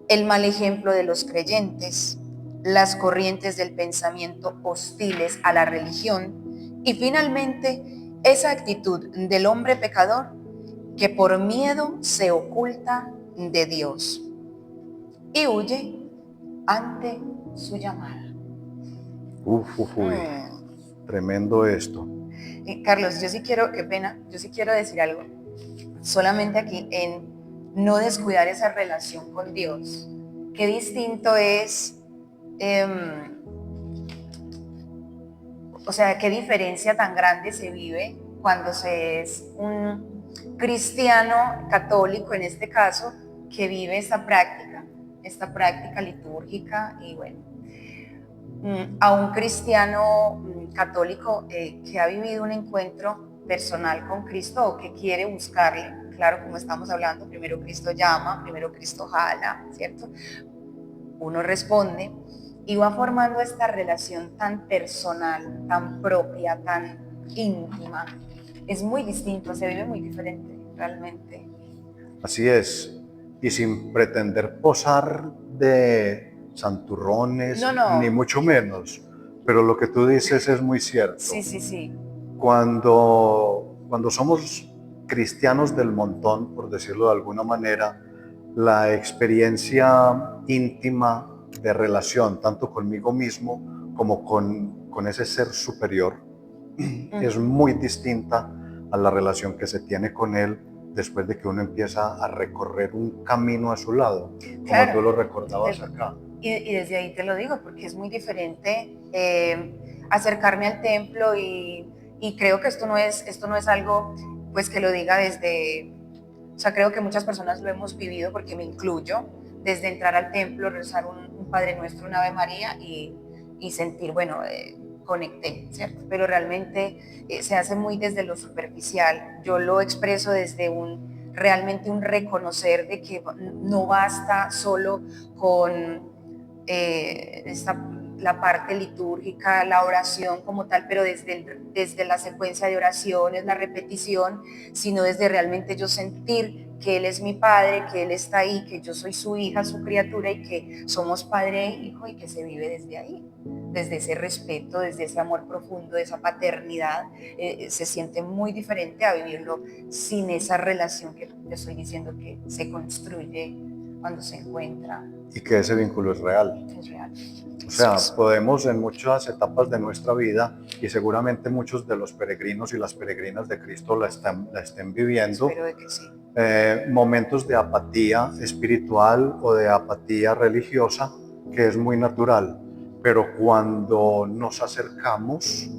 el mal ejemplo de los creyentes, las corrientes del pensamiento hostiles a la religión y finalmente esa actitud del hombre pecador que por miedo se oculta de Dios y huye ante su llamada. Tremendo esto. Carlos, yo sí quiero, qué pena, yo sí quiero decir algo, solamente aquí en no descuidar esa relación con Dios. Qué distinto es, o sea, qué diferencia tan grande se vive cuando se es un cristiano católico, en este caso, que vive esta práctica litúrgica, y bueno, a un cristiano católico que ha vivido un encuentro personal con Cristo o que quiere buscarle. Claro, como estamos hablando, primero Cristo llama, primero Cristo jala, ¿cierto? Uno responde y va formando esta relación tan personal, tan propia, tan íntima. Es muy distinto, se vive muy diferente, realmente. Así es, y sin pretender posar de santurrones, No. ni mucho menos, pero lo que tú dices es muy cierto. Sí. Cuando somos cristianos del montón, por decirlo de alguna manera, la experiencia íntima de relación, tanto conmigo mismo como con ese ser superior, es muy distinta a la relación que se tiene con él después de que uno empieza a recorrer un camino a su lado, como tú lo recordabas acá. Y desde ahí te lo digo, porque es muy diferente acercarme al templo y creo que esto no es algo pues que lo diga desde, o sea, creo que muchas personas lo hemos vivido, porque me incluyo, desde entrar al templo, rezar un Padre Nuestro, un Ave María y sentir, bueno, conecté, ¿cierto? Pero realmente se hace muy desde lo superficial. Yo lo expreso desde realmente un reconocer de que no basta solo con la parte litúrgica, la oración como tal, pero desde la secuencia de oraciones, la repetición, sino desde realmente yo sentir que Él es mi Padre, que Él está ahí, que yo soy su hija, su criatura, y que somos padre e hijo, y que se vive desde ahí, desde ese respeto, desde ese amor profundo, de esa paternidad. Se siente muy diferente a vivirlo sin esa relación que te estoy diciendo que se construye cuando se encuentra. Y que ese vínculo es real. Es real. O sea, podemos en muchas etapas de nuestra vida, y seguramente muchos de los peregrinos y las peregrinas de Cristo la estén viviendo, espero de que sí, momentos de apatía espiritual o de apatía religiosa, que es muy natural. Pero cuando nos acercamos,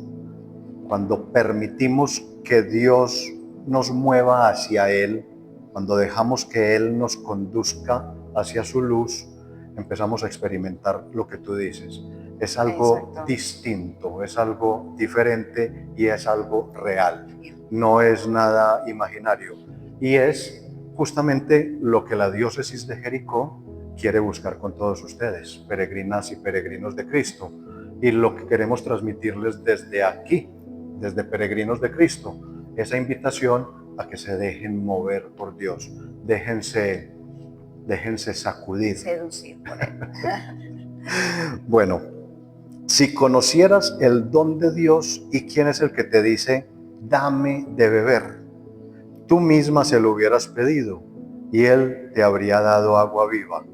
cuando permitimos que Dios nos mueva hacia Él, cuando dejamos que Él nos conduzca hacia su luz, empezamos a experimentar lo que tú dices. Es algo distinto, es algo diferente y es algo real. No es nada imaginario. Y es justamente lo que la diócesis de Jericó quiere buscar con todos ustedes, peregrinas y peregrinos de Cristo. Y lo que queremos transmitirles desde aquí, desde Peregrinos de Cristo, esa invitación a que se dejen mover por Dios, déjense sacudir. Seducir por Él. Bueno, si conocieras el don de Dios y quién es el que te dice, dame de beber, tú misma se lo hubieras pedido y Él te habría dado agua viva.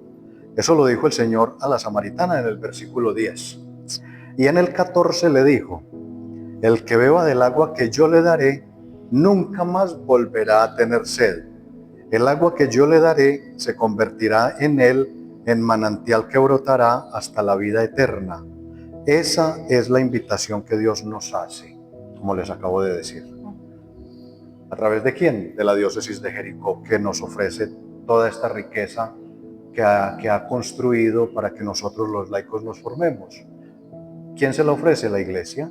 Eso lo dijo el Señor a la samaritana en el versículo 10. Y en el 14 le dijo, el que beba del agua que yo le daré, nunca más volverá a tener sed. El agua que yo le daré se convertirá en él en manantial que brotará hasta la vida eterna. Esa es la invitación que Dios nos hace, como les acabo de decir. ¿A través de quién? De la diócesis de Jericó, que nos ofrece toda esta riqueza que ha construido para que nosotros los laicos nos formemos. ¿Quién se la ofrece? La Iglesia,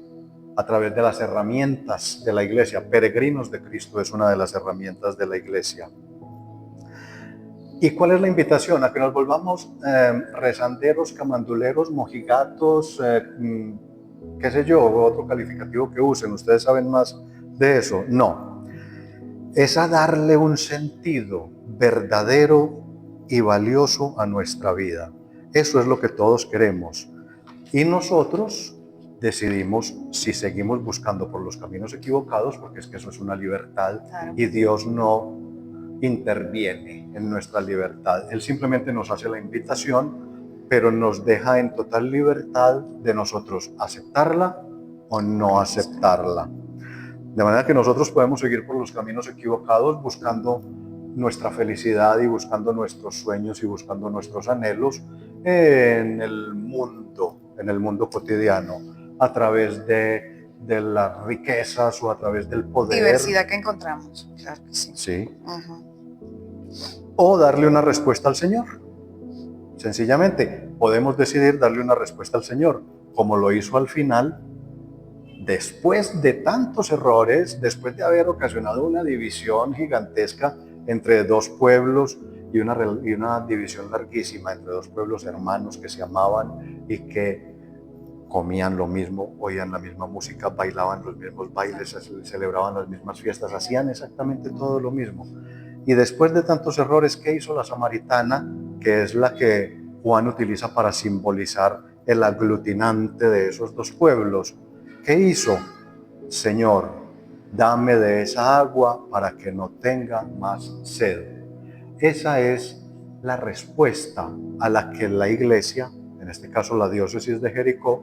a través de las herramientas de la Iglesia. Peregrinos de Cristo es una de las herramientas de la Iglesia. ¿Y cuál es la invitación? A que nos volvamos rezanderos, camanduleros, mojigatos, qué sé yo, otro calificativo que usen. ¿Ustedes saben más de eso? No. Es a darle un sentido verdadero y valioso a nuestra vida. Eso es lo que todos queremos. Y nosotros decidimos si seguimos buscando por los caminos equivocados, porque es que eso es una libertad, Claro. y Dios no interviene en nuestra libertad. Él simplemente nos hace la invitación, pero nos deja en total libertad de nosotros aceptarla o no aceptarla. De manera que nosotros podemos seguir por los caminos equivocados buscando nuestra felicidad y buscando nuestros sueños y buscando nuestros anhelos en el mundo cotidiano, a través de las riquezas o a través del poder. Diversidad que encontramos, claro que sí. Sí. Uh-huh. O darle una respuesta al Señor. Sencillamente, podemos decidir darle una respuesta al Señor, como lo hizo al final. Después de tantos errores, después de haber ocasionado una división gigantesca entre dos pueblos y una división larguísima entre dos pueblos hermanos que se amaban y que comían lo mismo, oían la misma música, bailaban los mismos bailes, celebraban las mismas fiestas, hacían exactamente todo lo mismo. Y después de tantos errores, ¿qué hizo la samaritana? Que es la que Juan utiliza para simbolizar el aglutinante de esos dos pueblos. ¿Qué hizo? Señor, dame de esa agua para que no tenga más sed. Esa es la respuesta a la que la Iglesia, en este caso la diócesis de Jericó,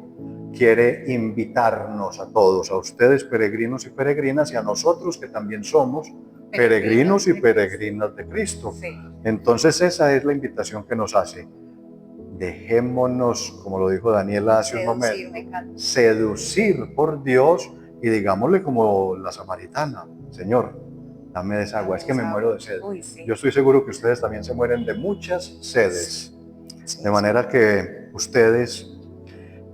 quiere invitarnos a todos, a ustedes peregrinos y peregrinas, y a nosotros que también somos peregrinos y peregrinas de Cristo. Sí. Entonces esa es la invitación que nos hace. Dejémonos, como lo dijo Daniela hace un momento, seducir por Dios y digámosle como la samaritana: Señor, dame de esa agua, es que me muero de sed. Uy, sí. Yo estoy seguro que ustedes también se mueren de muchas sedes. Sí. De manera que ustedes,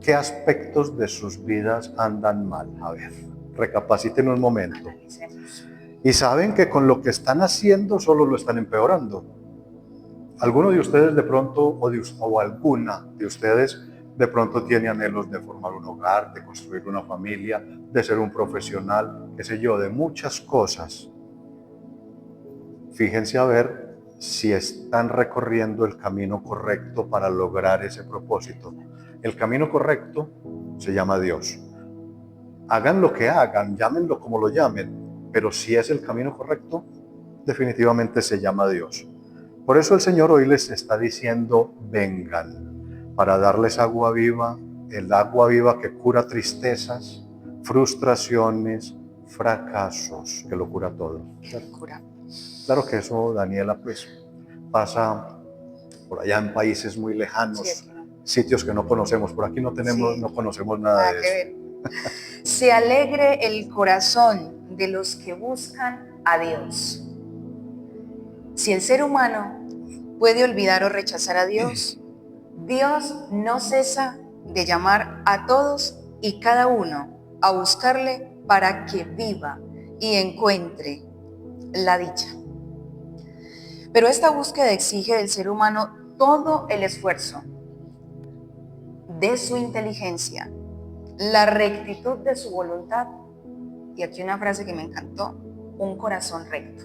¿qué aspectos de sus vidas andan mal? A ver, recapaciten un momento. Analicemos. Y saben que con lo que están haciendo solo lo están empeorando. Alguno de ustedes de pronto, o alguna de ustedes de pronto tiene anhelos de formar un hogar, de construir una familia, de ser un profesional, qué sé yo, de muchas cosas. Fíjense a ver si están recorriendo el camino correcto para lograr ese propósito. El camino correcto se llama Dios. Hagan lo que hagan, llámenlo como lo llamen, pero si es el camino correcto, definitivamente se llama Dios. Por eso el Señor hoy les está diciendo: vengan, para darles agua viva, el agua viva que cura tristezas, frustraciones, fracasos, que lo cura todo. Cura. Claro que eso, Daniela, pues pasa por allá en países muy lejanos, Sí, sitios que no conocemos. Por aquí no conocemos nada de eso. Se alegre el corazón de los que buscan a Dios. Si el ser humano puede olvidar o rechazar a Dios, Dios no cesa de llamar a todos y cada uno a buscarle para que viva y encuentre la dicha. Pero esta búsqueda exige del ser humano todo el esfuerzo de su inteligencia, la rectitud de su voluntad, y aquí una frase que me encantó: un corazón recto.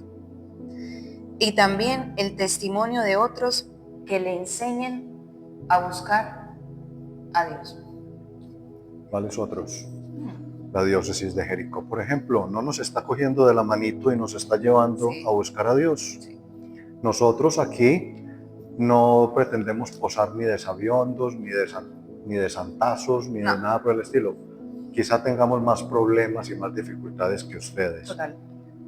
Y también el testimonio de otros que le enseñen a buscar a Dios. ¿Cuáles otros? La diócesis de Jericó, por ejemplo, no nos está cogiendo de la manito y nos está llevando a buscar a Dios. Sí. Nosotros aquí no pretendemos posar ni de sabiondos, ni de santazos, ni de nada por el estilo. Quizá tengamos más problemas y más dificultades que ustedes. Total.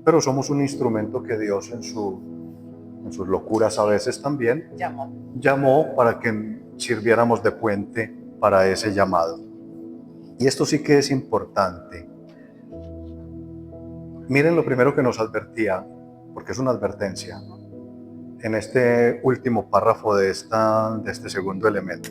Pero somos un instrumento que Dios en sus locuras a veces también llamó para que sirviéramos de puente para ese llamado. Y esto sí que es importante. Miren lo primero que nos advertía, porque es una advertencia, en este último párrafo de este segundo elemento.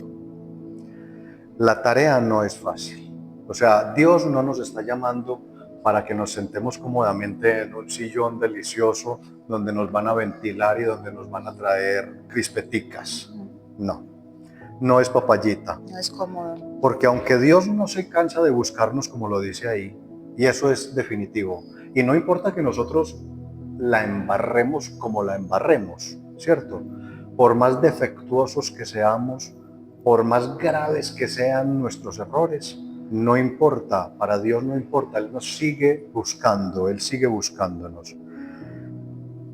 La tarea no es fácil. O sea, Dios no nos está llamando para que nos sentemos cómodamente en un sillón delicioso donde nos van a ventilar y donde nos van a traer crispeticas. No, no es papayita. No es cómodo. Porque aunque Dios no se cansa de buscarnos, como lo dice ahí, y eso es definitivo, y no importa que nosotros la embarremos como la embarremos, ¿cierto? Por más defectuosos que seamos, por más graves que sean nuestros errores, no importa, para Dios no importa, Él nos sigue buscando, Él sigue buscándonos.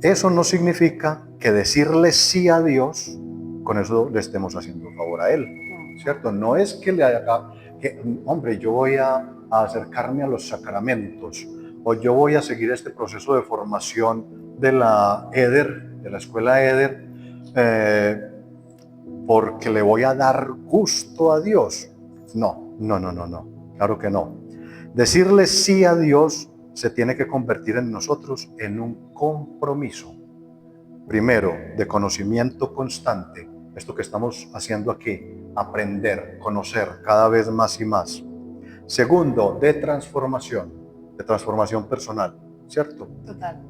Eso no significa que decirle sí a Dios, con eso le estemos haciendo un favor a Él, ¿cierto? No es que le haga, hombre, yo voy a acercarme a los sacramentos, o yo voy a seguir este proceso de formación de la EDER, de la escuela EDER, porque le voy a dar gusto a Dios. No, claro que no. Decirle sí a Dios se tiene que convertir en nosotros en un compromiso. Primero, de conocimiento constante, esto que estamos haciendo aquí, aprender, conocer cada vez más y más. Segundo, de transformación personal, ¿cierto? Total.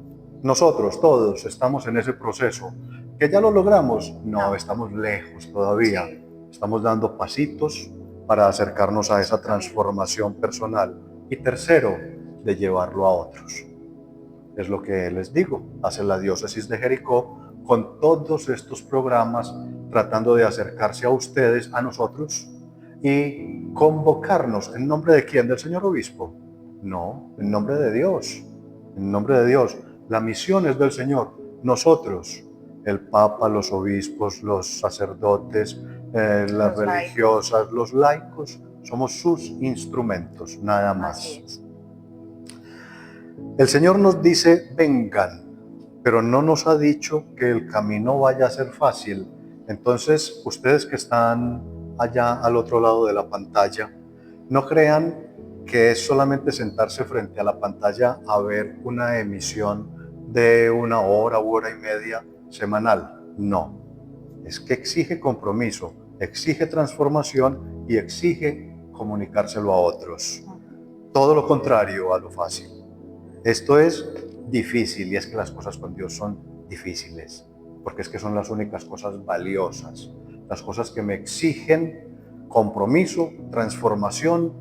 Nosotros todos estamos en ese proceso. ¿Que ya lo logramos? No, estamos lejos todavía. Sí. Estamos dando pasitos para acercarnos a esa transformación personal. Y tercero, de llevarlo a otros. Es lo que les digo, hace la diócesis de Jericó con todos estos programas, tratando de acercarse a ustedes, a nosotros, y convocarnos. ¿En nombre de quién? ¿Del señor obispo? No, en nombre de Dios. En nombre de Dios. La misión es del Señor. Nosotros, el Papa, los obispos, los sacerdotes, las religiosas, los laicos, somos sus instrumentos, nada más. Así es. El Señor nos dice, vengan, pero no nos ha dicho que el camino vaya a ser fácil. Entonces, ustedes que están allá al otro lado de la pantalla, no crean que es solamente sentarse frente a la pantalla a ver una emisión de 1 hora u hora y media semanal. No, es que exige compromiso, exige transformación y exige comunicárselo a otros. Todo lo contrario a lo fácil. Esto es difícil, y es que las cosas con Dios son difíciles, porque es que son las únicas cosas valiosas, las cosas que me exigen compromiso, transformación,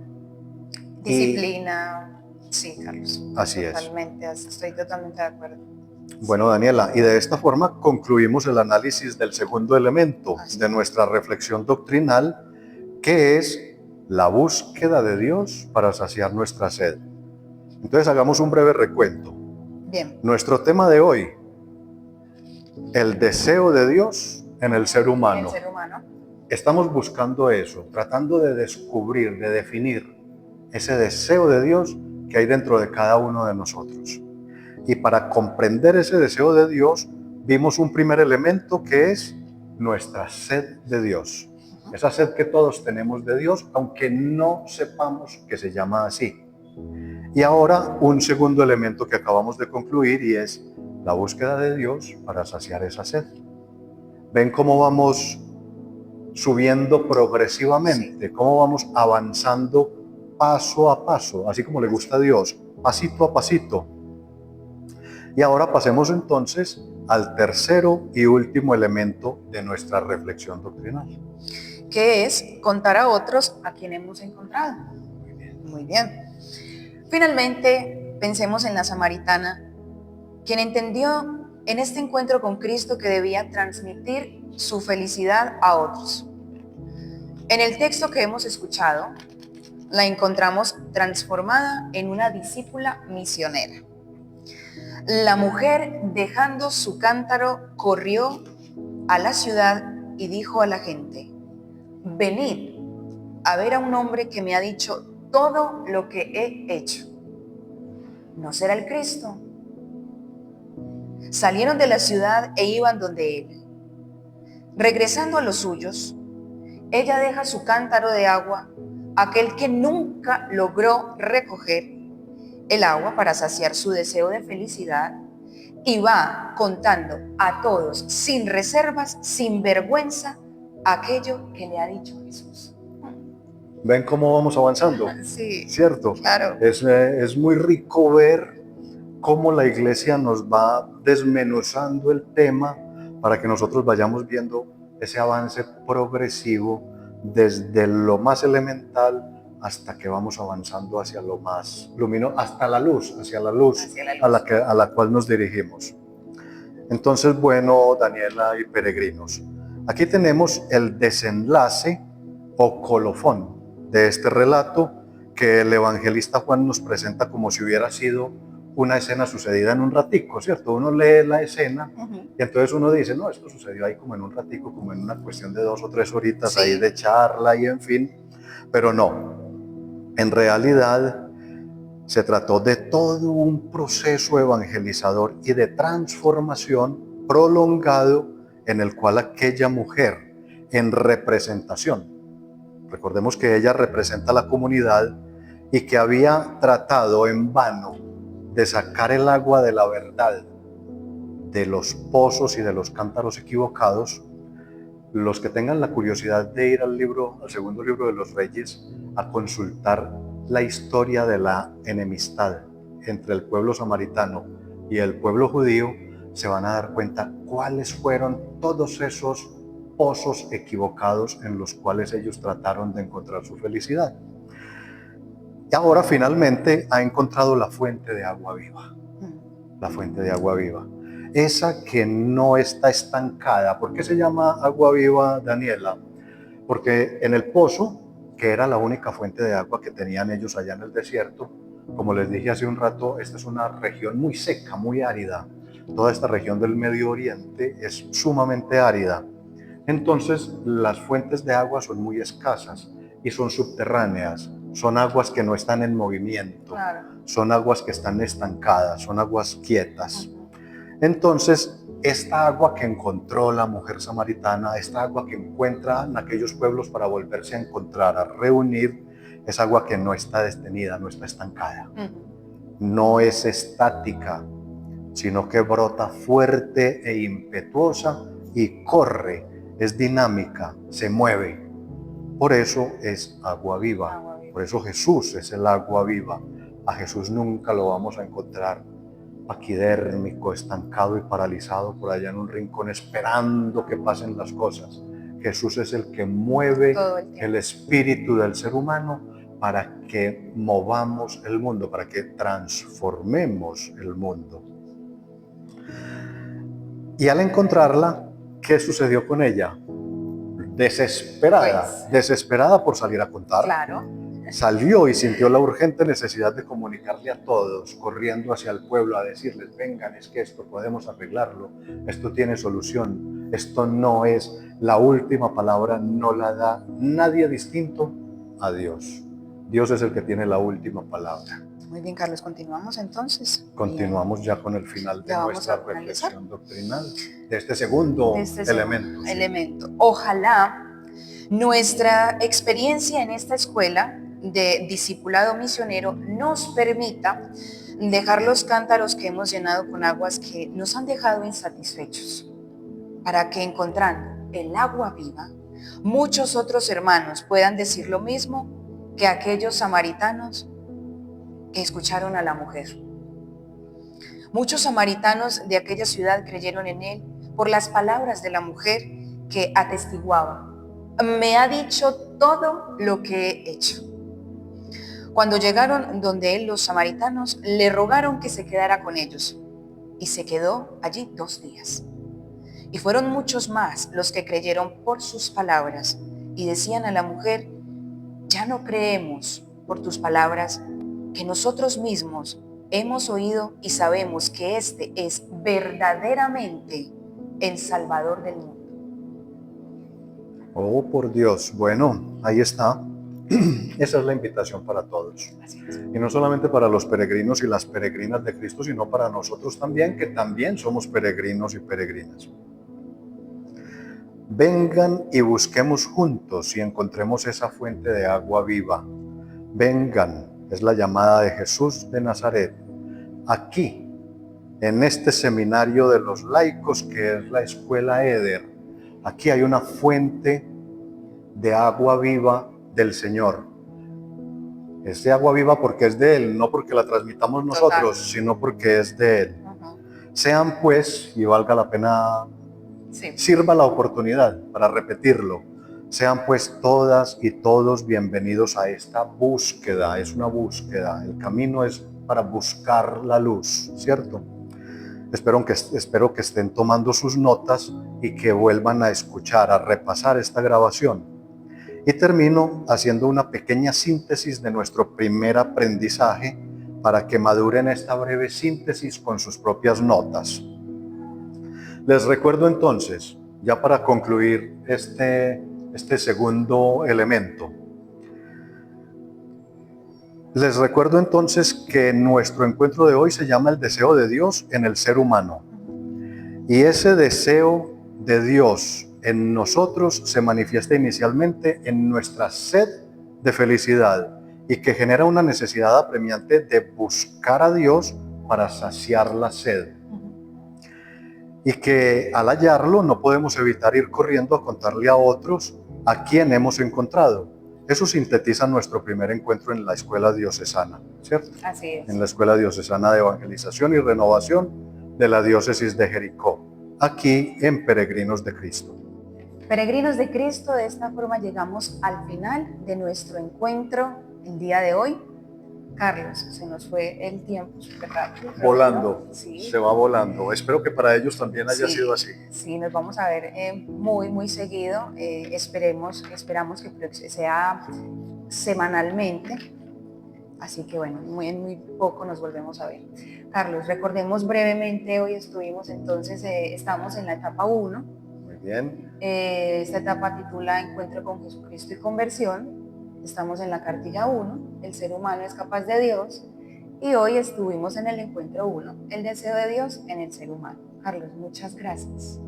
disciplina. Sí, Carlos. Así es. Estoy totalmente de acuerdo. Bueno, Daniela, y de esta forma concluimos el análisis del segundo elemento de nuestra reflexión doctrinal, que es la búsqueda de Dios para saciar nuestra sed. Entonces hagamos un breve recuento. Bien. Nuestro tema de hoy, el deseo de Dios en el ser humano. El ser humano. Estamos buscando eso, tratando de descubrir, de definir ese deseo de Dios que hay dentro de cada uno de nosotros. Y para comprender ese deseo de Dios, vimos un primer elemento que es nuestra sed de Dios. Esa sed que todos tenemos de Dios, aunque no sepamos que se llama así. Y ahora un segundo elemento que acabamos de concluir, y es la búsqueda de Dios para saciar esa sed. ¿Ven cómo vamos subiendo progresivamente? ¿Cómo vamos avanzando paso a paso? Así como le gusta a Dios, pasito a pasito. Y ahora pasemos entonces al tercero y último elemento de nuestra reflexión doctrinal, que es contar a otros a quien hemos encontrado. Muy bien. Finalmente, pensemos en la samaritana, quien entendió en este encuentro con Cristo que debía transmitir su felicidad a otros. En el texto que hemos escuchado, la encontramos transformada en una discípula misionera. La mujer, dejando su cántaro, corrió a la ciudad y dijo a la gente: venid a ver a un hombre que me ha dicho todo lo que he hecho. ¿No será el Cristo? Salieron de la ciudad e iban donde él. Regresando a los suyos, ella deja su cántaro de agua, aquel que nunca logró recoger, el agua para saciar su deseo de felicidad y va contando a todos, sin reservas, sin vergüenza, aquello que le ha dicho Jesús. ¿Ven cómo vamos avanzando? Sí, ¿Cierto? claro. Es muy rico ver cómo la iglesia nos va desmenuzando el tema para que nosotros vayamos viendo ese avance progresivo desde lo más elemental hasta que vamos avanzando hacia lo más luminoso, hasta la luz, hacia la luz, Hacia la luz. a la cual nos dirigimos. Entonces, bueno, Daniela y peregrinos, aquí tenemos el desenlace o colofón de este relato que el evangelista Juan nos presenta como si hubiera sido una escena sucedida en un ratico, ¿cierto? Uno lee la escena y entonces uno dice, no, esto sucedió ahí como en un ratico, como en una cuestión de 2 o 3 horitas Sí. ahí de charla y en fin, pero no. En realidad se trató de todo un proceso evangelizador y de transformación prolongado en el cual aquella mujer, en representación, recordemos que ella representa a la comunidad y que había tratado en vano de sacar el agua de la verdad de los pozos y de los cántaros equivocados. Los que tengan la curiosidad de ir al segundo libro de los Reyes, a consultar la historia de la enemistad entre el pueblo samaritano y el pueblo judío, se van a dar cuenta cuáles fueron todos esos pozos equivocados en los cuales ellos trataron de encontrar su felicidad. Y ahora finalmente ha encontrado la fuente de agua viva. La fuente de agua viva. Esa que no está estancada. ¿Por qué se llama agua viva, Daniela? Porque en el pozo, que era la única fuente de agua que tenían ellos allá en el desierto, como les dije hace un rato, esta es una región muy seca, muy árida. Toda esta región del Medio Oriente es sumamente árida. Entonces, las fuentes de agua son muy escasas y son subterráneas. Son aguas que no están en movimiento. Claro. Son aguas que están estancadas, son aguas quietas. Entonces, esta agua que encontró la mujer samaritana, esta agua que encuentran aquellos pueblos para volverse a encontrar, a reunir, es agua que no está detenida, no está estancada. No es estática, sino que brota fuerte e impetuosa y corre, es dinámica, se mueve. Por eso es agua viva. Por eso Jesús es el agua viva. A Jesús nunca lo vamos a encontrar paquidérmico, estancado y paralizado por allá en un rincón esperando que pasen las cosas. Jesús es el que mueve el espíritu del ser humano para que movamos el mundo, para que transformemos el mundo. Y al encontrarla, ¿qué sucedió con ella? Desesperada, desesperada por salir a contar. Claro. Salió y sintió la urgente necesidad de comunicarle a todos, corriendo hacia el pueblo a decirles, vengan, es que esto podemos arreglarlo, esto tiene solución, esto no es la última palabra, no la da nadie distinto a Dios. Dios es el que tiene la última palabra. Muy bien, Carlos, continuamos entonces. Continuamos ya con el final de nuestra reflexión doctrinal, de este segundo elemento. Ojalá nuestra experiencia en esta escuela de discipulado misionero nos permita dejar los cántaros que hemos llenado con aguas que nos han dejado insatisfechos, para que encontrando el agua viva, muchos otros hermanos puedan decir lo mismo que aquellos samaritanos que escucharon a la mujer. Muchos samaritanos de aquella ciudad creyeron en él por las palabras de la mujer que atestiguaba: me ha dicho todo lo que he hecho. Cuando llegaron donde él, los samaritanos le rogaron que se quedara con ellos, y se quedó allí 2 días. Y fueron muchos más los que creyeron por sus palabras, y decían a la mujer: ya no creemos por tus palabras, que nosotros mismos hemos oído y sabemos que este es verdaderamente el Salvador del mundo. Oh, por Dios. Bueno, ahí está. Esa es la invitación para todos. Y no solamente para los peregrinos y las peregrinas de Cristo, sino para nosotros también, que también somos peregrinos y peregrinas. Vengan y busquemos juntos y encontremos esa fuente de agua viva. Vengan, Es la llamada de Jesús de Nazaret. Aquí, en este seminario de los laicos que es la Escuela Eder, aquí hay una fuente de agua viva del Señor. Es de agua viva porque es de Él, no porque la transmitamos nosotros, sino porque es de Él. Sean pues, y valga la pena, sirva la oportunidad para repetirlo, sean pues todas y todos bienvenidos a esta búsqueda. Es una búsqueda, el camino es para buscar la luz, ¿cierto? Espero que estén tomando sus notas y que vuelvan a escuchar, a repasar esta grabación. Y termino haciendo una pequeña síntesis de nuestro primer aprendizaje para que maduren esta breve síntesis con sus propias notas. Les recuerdo entonces, ya para concluir este segundo elemento, les recuerdo entonces que nuestro encuentro de hoy se llama el deseo de Dios en el ser humano. Y ese deseo de Dios en nosotros se manifiesta inicialmente en nuestra sed de felicidad y que genera una necesidad apremiante de buscar a Dios para saciar la sed. Y que al hallarlo no podemos evitar ir corriendo a contarle a otros a quién hemos encontrado. Eso sintetiza nuestro primer encuentro en la Escuela Diocesana, ¿cierto? Así es. En la Escuela Diocesana de Evangelización y Renovación de la Diócesis de Jericó, aquí en Peregrinos de Cristo. Peregrinos de Cristo, de esta forma llegamos al final de nuestro encuentro el día de hoy. Carlos, se nos fue el tiempo súper rápido. Volando, sí. Se va volando. Espero que para ellos también haya sido así. Sí, nos vamos a ver muy seguido. Esperamos que sea semanalmente. Así que bueno, muy poco nos volvemos a ver. Carlos, recordemos brevemente, hoy estamos en la etapa 1. Muy bien. Esta etapa titula Encuentro con Jesucristo y Conversión. Estamos en la cartilla 1, el ser humano es capaz de Dios, y hoy estuvimos en el encuentro 1, el deseo de Dios en el ser humano. Carlos, muchas gracias.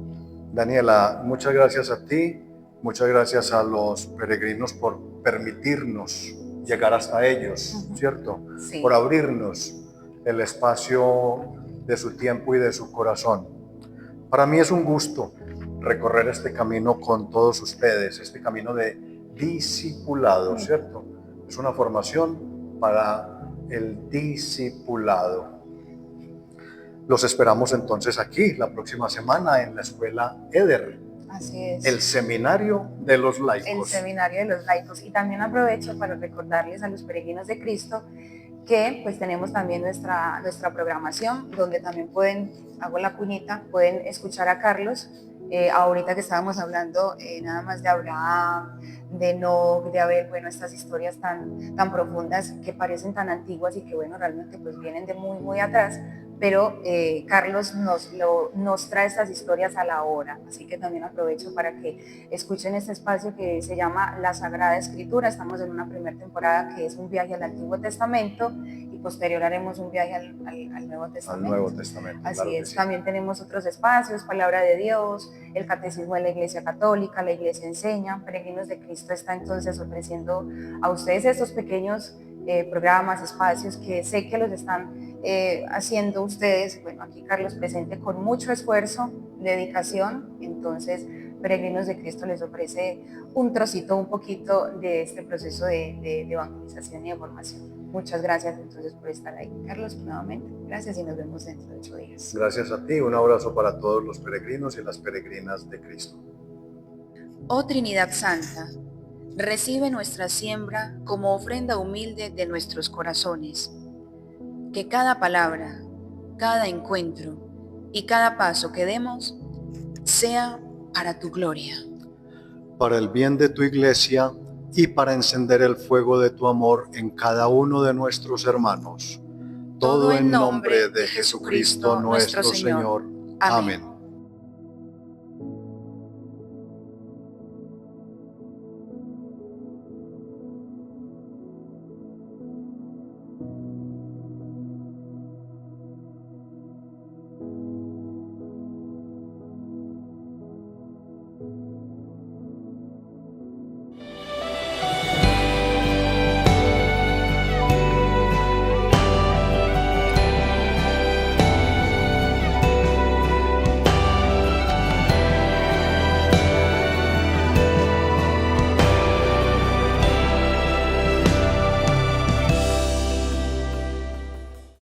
Daniela, muchas gracias a ti, muchas gracias a los peregrinos por permitirnos llegar hasta ellos, ¿cierto? Sí. Por abrirnos el espacio de su tiempo y de su corazón. Para mí es un gusto recorrer este camino con todos ustedes, este camino de discipulado, ¿cierto? Es una formación para el discipulado. Los esperamos entonces aquí la próxima semana en la Escuela Eder. Así es. El Seminario de los Laicos. El Seminario de los Laicos. Y también aprovecho para recordarles a los peregrinos de Cristo que pues tenemos también nuestra programación, donde también hago la cuñita, pueden escuchar a Carlos. Ahorita que estábamos hablando nada más de Abraham, de Enoc, de Abel, bueno, estas historias tan profundas que parecen tan antiguas y que bueno, realmente pues vienen de muy atrás, pero Carlos nos trae estas historias a la hora, así que también aprovecho para que escuchen este espacio que se llama La Sagrada Escritura. Estamos en una primera temporada que es un viaje al Antiguo Testamento y posterior haremos un viaje al Nuevo Testamento. Al Nuevo Testamento, así claro es. Sí. También tenemos otros espacios, Palabra de Dios, el Catecismo de la Iglesia Católica, la Iglesia Enseña. Peregrinos de Cristo está entonces ofreciendo a ustedes estos pequeños programas, espacios que sé que los están haciendo ustedes. Bueno, aquí Carlos presente con mucho esfuerzo, dedicación. Entonces Peregrinos de Cristo les ofrece un poquito de este proceso de evangelización y de formación. Muchas gracias entonces por estar ahí. Carlos, nuevamente, gracias y nos vemos dentro de 8 días. Gracias a ti, un abrazo para todos los peregrinos y las peregrinas de Cristo. Oh Trinidad Santa, recibe nuestra siembra como ofrenda humilde de nuestros corazones. Que cada palabra, cada encuentro y cada paso que demos sea para tu gloria. Para el bien de tu iglesia y para encender el fuego de tu amor en cada uno de nuestros hermanos. Todo en nombre de Jesucristo nuestro Señor. Amén.